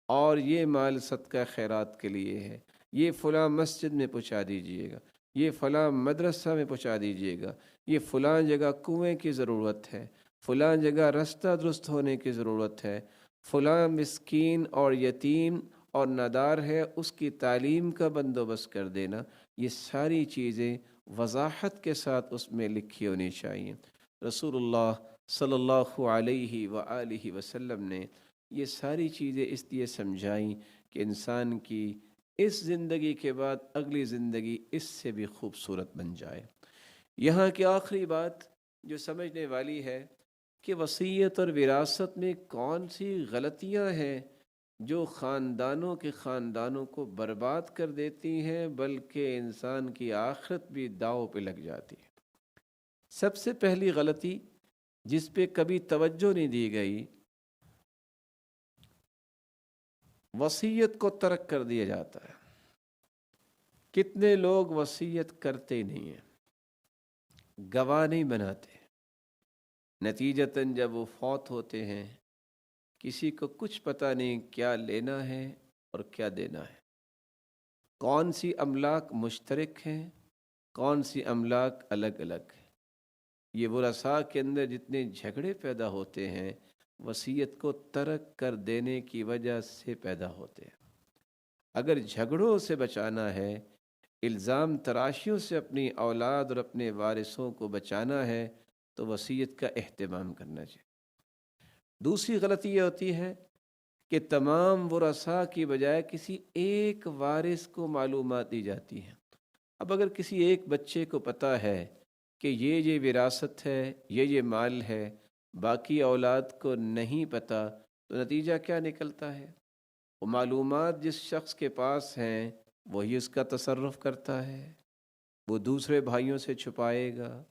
اور یہ مال صدقہ خیرات کے لیے ہے، یہ فلاں مسجد میں پہنچا دیجئے گا، یہ فلاں مدرسہ میں پہنچا دیجئے گا، یہ فلاں جگہ کنویں کی ضرورت ہے، فلاں جگہ رستہ درست ہونے کی ضرورت ہے، فلاں مسکین اور یتیم اور نادار ہے اس کی تعلیم کا بندوبست کر دینا، یہ ساری چیزیں وضاحت کے ساتھ اس میں لکھی ہونی چاہیے۔ رسول اللہ صلی اللہ علیہ وآلہ وسلم نے یہ ساری چیزیں اس لیے سمجھائیں کہ انسان کی اس زندگی کے بعد اگلی زندگی اس سے بھی خوبصورت بن جائے۔ یہاں کی آخری بات جو سمجھنے والی ہے کہ وصیت اور وراثت میں کون سی غلطیاں ہیں جو خاندانوں کو برباد کر دیتی ہیں، بلکہ انسان کی آخرت بھی داؤ پہ لگ جاتی ہے۔ سب سے پہلی غلطی جس پہ کبھی توجہ نہیں دی گئی، وصیت کو ترک کر دیا جاتا ہے۔ کتنے لوگ وصیت کرتے نہیں ہیں، گواہ نہیں بناتے، نتیجتاً جب وہ فوت ہوتے ہیں کسی کو کچھ پتہ نہیں کیا لینا ہے اور کیا دینا ہے، کون سی املاک مشترک ہیں، کون سی املاک الگ الگ ہیں۔ یہ ورثاء کے اندر جتنے جھگڑے پیدا ہوتے ہیں وصیت کو ترک کر دینے کی وجہ سے پیدا ہوتے ہیں۔ اگر جھگڑوں سے بچانا ہے، الزام تراشیوں سے اپنی اولاد اور اپنے وارثوں کو بچانا ہے تو وصیت کا اہتمام کرنا چاہیے۔ دوسری غلطی یہ ہوتی ہے کہ تمام ورثاء کی بجائے کسی ایک وارث کو معلومات دی جاتی ہیں۔ اب اگر کسی ایک بچے کو پتہ ہے کہ یہ وراثت ہے، یہ مال ہے، باقی اولاد کو نہیں پتہ، تو نتیجہ کیا نکلتا ہے؟ وہ معلومات جس شخص کے پاس ہیں وہی اس کا تصرف کرتا ہے، وہ دوسرے بھائیوں سے چھپائے گا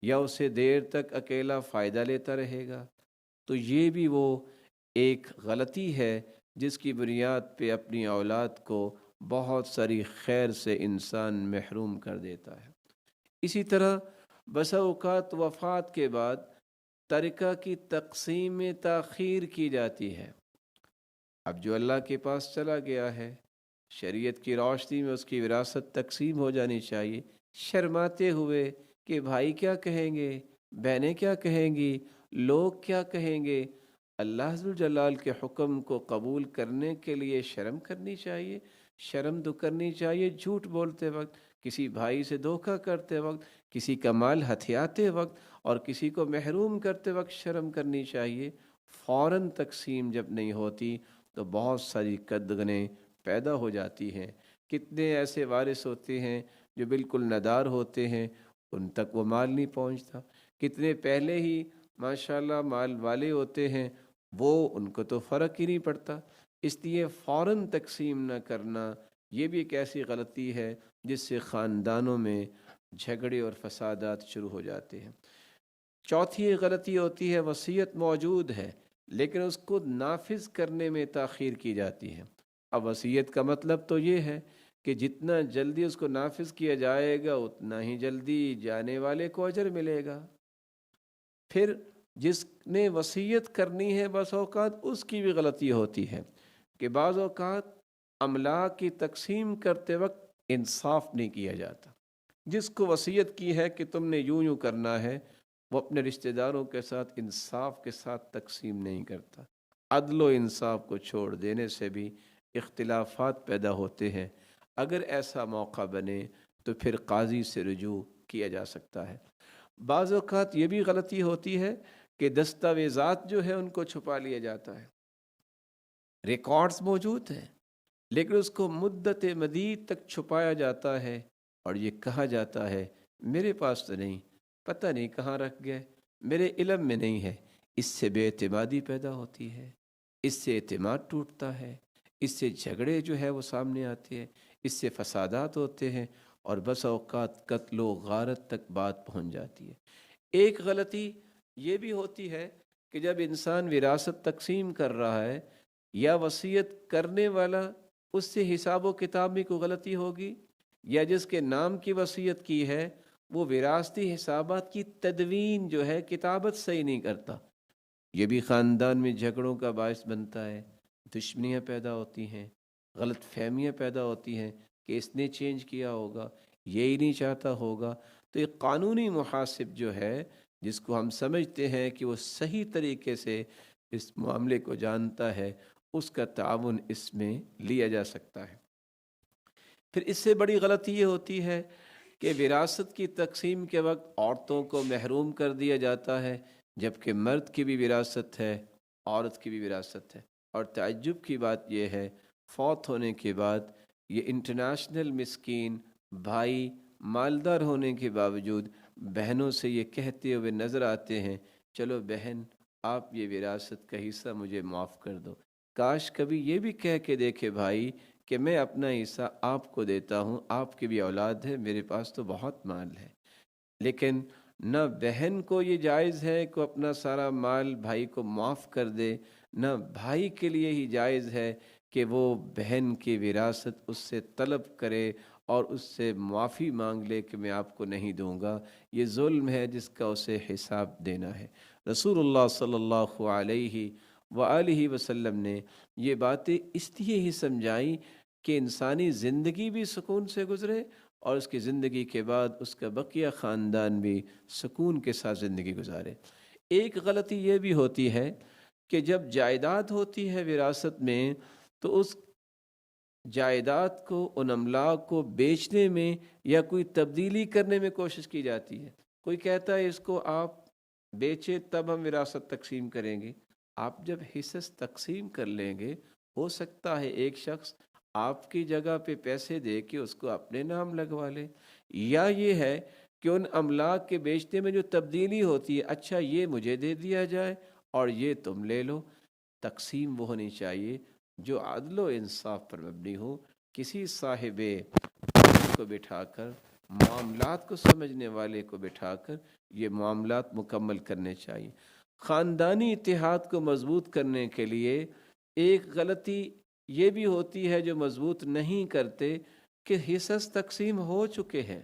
یا اسے دیر تک اکیلا فائدہ لیتا رہے گا۔ تو یہ بھی وہ ایک غلطی ہے جس کی بنیاد پہ اپنی اولاد کو بہت ساری خیر سے انسان محروم کر دیتا ہے۔ اسی طرح بسا اوقات وفات کے بعد ترکہ کی تقسیم میں تاخیر کی جاتی ہے۔ اب جو اللہ کے پاس چلا گیا ہے، شریعت کی روشنی میں اس کی وراثت تقسیم ہو جانی چاہیے، شرماتے ہوئے کہ بھائی کیا کہیں گے، بہنیں کیا کہیں گی، لوگ کیا کہیں گے۔ اللہ ذوالجلال کے حکم کو قبول کرنے کے لیے شرم کرنی چاہیے، شرم تو کرنی چاہیے جھوٹ بولتے وقت، کسی بھائی سے دھوکہ کرتے وقت، کسی کا مال ہتھیاتے وقت اور کسی کو محروم کرتے وقت شرم کرنی چاہیے۔ فوراً تقسیم جب نہیں ہوتی تو بہت ساری قدغنیں پیدا ہو جاتی ہیں۔ کتنے ایسے وارث ہوتے ہیں جو بالکل ندار ہوتے ہیں، ان تک وہ مال نہیں پہنچتا، کتنے پہلے ہی ماشاءاللہ مال والے ہوتے ہیں، وہ ان کو تو فرق ہی نہیں پڑتا۔ اس لیے فوراً تقسیم نہ کرنا یہ بھی ایک ایسی غلطی ہے جس سے خاندانوں میں جھگڑے اور فسادات شروع ہو جاتے ہیں۔ چوتھی غلطی ہوتی ہے وصیت موجود ہے لیکن اس کو نافذ کرنے میں تاخیر کی جاتی ہے۔ اب وصیت کا مطلب تو یہ ہے کہ جتنا جلدی اس کو نافذ کیا جائے گا اتنا ہی جلدی جانے والے کو اجر ملے گا۔ پھر جس نے وصیت کرنی ہے بعض اوقات اس کی بھی غلطی ہوتی ہے کہ بعض اوقات املاک کی تقسیم کرتے وقت انصاف نہیں کیا جاتا۔ جس کو وصیت کی ہے کہ تم نے یوں یوں کرنا ہے، وہ اپنے رشتہ داروں کے ساتھ انصاف کے ساتھ تقسیم نہیں کرتا۔ عدل و انصاف کو چھوڑ دینے سے بھی اختلافات پیدا ہوتے ہیں۔ اگر ایسا موقع بنے تو پھر قاضی سے رجوع کیا جا سکتا ہے۔ بعض اوقات یہ بھی غلطی ہوتی ہے کہ دستاویزات جو ہے ان کو چھپا لیا جاتا ہے، ریکارڈز موجود ہیں لیکن اس کو مدت مدید تک چھپایا جاتا ہے اور یہ کہا جاتا ہے میرے پاس تو نہیں، پتہ نہیں کہاں رکھ گئے، میرے علم میں نہیں ہے۔ اس سے بے اعتمادی پیدا ہوتی ہے، اس سے اعتماد ٹوٹتا ہے، اس سے جھگڑے جو ہے وہ سامنے آتے ہیں، اس سے فسادات ہوتے ہیں اور بس اوقات قتل و غارت تک بات پہنچ جاتی ہے۔ ایک غلطی یہ بھی ہوتی ہے کہ جب انسان وراثت تقسیم کر رہا ہے یا وصیت کرنے والا اس سے حساب و کتاب میں کوئی غلطی ہوگی یا جس کے نام کی وصیت کی ہے وہ وراثتی حسابات کی تدوین جو ہے کتابت صحیح نہیں کرتا، یہ بھی خاندان میں جھگڑوں کا باعث بنتا ہے۔ دشمنیاں پیدا ہوتی ہیں، غلط فہمیاں پیدا ہوتی ہیں کہ اس نے چینج کیا ہوگا، یہی نہیں چاہتا ہوگا۔ تو ایک قانونی محاسب جو ہے، جس کو ہم سمجھتے ہیں کہ وہ صحیح طریقے سے اس معاملے کو جانتا ہے، اس کا تعاون اس میں لیا جا سکتا ہے۔ پھر اس سے بڑی غلطی یہ ہوتی ہے کہ وراثت کی تقسیم کے وقت عورتوں کو محروم کر دیا جاتا ہے، جبکہ مرد کی بھی وراثت ہے، عورت کی بھی وراثت ہے۔ اور تعجب کی بات یہ ہے، فوت ہونے کے بعد یہ انٹرنیشنل مسکین بھائی مالدار ہونے کے باوجود بہنوں سے یہ کہتے ہوئے نظر آتے ہیں، چلو بہن آپ یہ وراثت کا حصہ مجھے معاف کر دو۔ کاش کبھی یہ بھی کہہ کے دیکھے بھائی کہ میں اپنا حصہ آپ کو دیتا ہوں، آپ کی بھی اولاد ہے، میرے پاس تو بہت مال ہے۔ لیکن نہ بہن کو یہ جائز ہے کہ اپنا سارا مال بھائی کو معاف کر دے، نہ بھائی کے لیے ہی جائز ہے کہ وہ بہن کی وراثت اس سے طلب کرے اور اس سے معافی مانگ لے کہ میں آپ کو نہیں دوں گا۔ یہ ظلم ہے جس کا اسے حساب دینا ہے۔ رسول اللہ صلی اللہ علیہ وآلہ وسلم نے یہ باتیں اس لیے ہی سمجھائی کہ انسانی زندگی بھی سکون سے گزرے اور اس کی زندگی کے بعد اس کا بقیہ خاندان بھی سکون کے ساتھ زندگی گزارے۔ ایک غلطی یہ بھی ہوتی ہے کہ جب جائیداد ہوتی ہے وراثت میں، تو اس جائیداد کو، ان املاک کو بیچنے میں یا کوئی تبدیلی کرنے میں کوشش کی جاتی ہے۔ کوئی کہتا ہے اس کو آپ بیچے تب ہم وراثت تقسیم کریں گے۔ آپ جب حصص تقسیم کر لیں گے، ہو سکتا ہے ایک شخص آپ کی جگہ پہ پیسے دے کے اس کو اپنے نام لگوا لے، یا یہ ہے کہ ان املاک کے بیچنے میں جو تبدیلی ہوتی ہے، اچھا یہ مجھے دے دیا جائے اور یہ تم لے لو۔ تقسیم وہ ہونی چاہیے جو عدل و انصاف پر مبنی ہو، کسی صاحب کو بٹھا کر، معاملات کو سمجھنے والے کو بٹھا کر یہ معاملات مکمل کرنے چاہیے۔ خاندانی اتحاد کو مضبوط کرنے کے لیے ایک غلطی یہ بھی ہوتی ہے جو مضبوط نہیں کرتے کہ حصص تقسیم ہو چکے ہیں،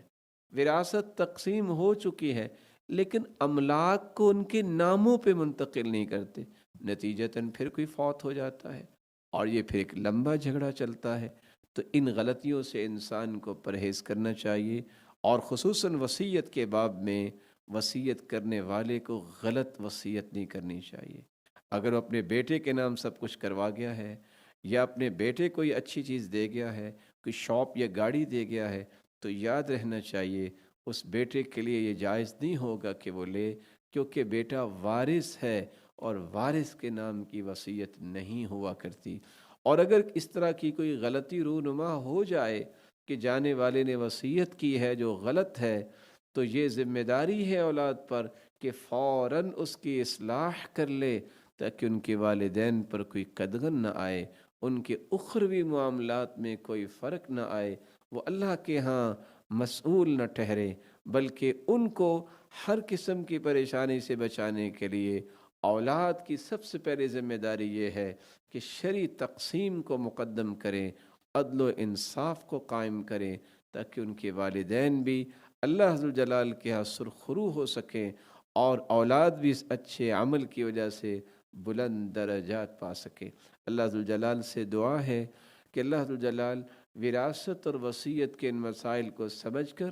وراثت تقسیم ہو چکی ہے، لیکن املاک کو ان کے ناموں پہ منتقل نہیں کرتے۔ نتیجتاً پھر کوئی فوت ہو جاتا ہے اور یہ پھر ایک لمبا جھگڑا چلتا ہے۔ تو ان غلطیوں سے انسان کو پرہیز کرنا چاہیے، اور خصوصاً وصیت کے باب میں وصیت کرنے والے کو غلط وصیت نہیں کرنی چاہیے۔ اگر وہ اپنے بیٹے کے نام سب کچھ کروا گیا ہے، یا اپنے بیٹے کوئی اچھی چیز دے گیا ہے، کوئی شاپ یا گاڑی دے گیا ہے، تو یاد رہنا چاہیے اس بیٹے کے لیے یہ جائز نہیں ہوگا کہ وہ لے، کیونکہ بیٹا وارث ہے اور وارث کے نام کی وصیت نہیں ہوا کرتی۔ اور اگر اس طرح کی کوئی غلطی رونما ہو جائے کہ جانے والے نے وصیت کی ہے جو غلط ہے، تو یہ ذمہ داری ہے اولاد پر کہ فوراً اس کی اصلاح کر لے، تاکہ ان کے والدین پر کوئی قدغن نہ آئے، ان کے اخروی معاملات میں کوئی فرق نہ آئے، وہ اللہ کے ہاں مسئول نہ ٹھہرے، بلکہ ان کو ہر قسم کی پریشانی سے بچانے کے لیے اولاد کی سب سے پہلے ذمہ داری یہ ہے کہ شرعی تقسیم کو مقدم کریں، عدل و انصاف کو قائم کریں، تاکہ ان کے والدین بھی اللہ عز و جلال کے ہاں سرخرو ہو سکیں، اور اولاد بھی اس اچھے عمل کی وجہ سے بلند درجات پا سکے۔ اللہ عز و جلال سے دعا ہے کہ اللہ عز و جلال وراثت اور وصیت کے ان مسائل کو سمجھ کر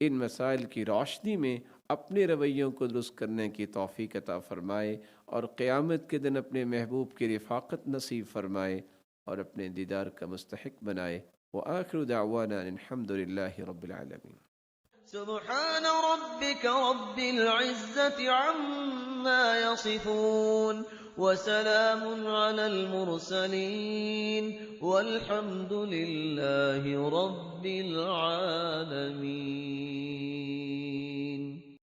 ان مسائل کی روشنی میں اپنے رویوں کو درست کرنے کی توفیق عطا فرمائے، اور قیامت کے دن اپنے محبوب کی رفاقت نصیب فرمائے اور اپنے دیدار کا مستحق بنائے۔ وآخر دعوانا الحمد للہ رب العالمین۔ سبحان ربك رب العزة عما يصفون وسلام على المرسلين والحمد لله رب العالمين۔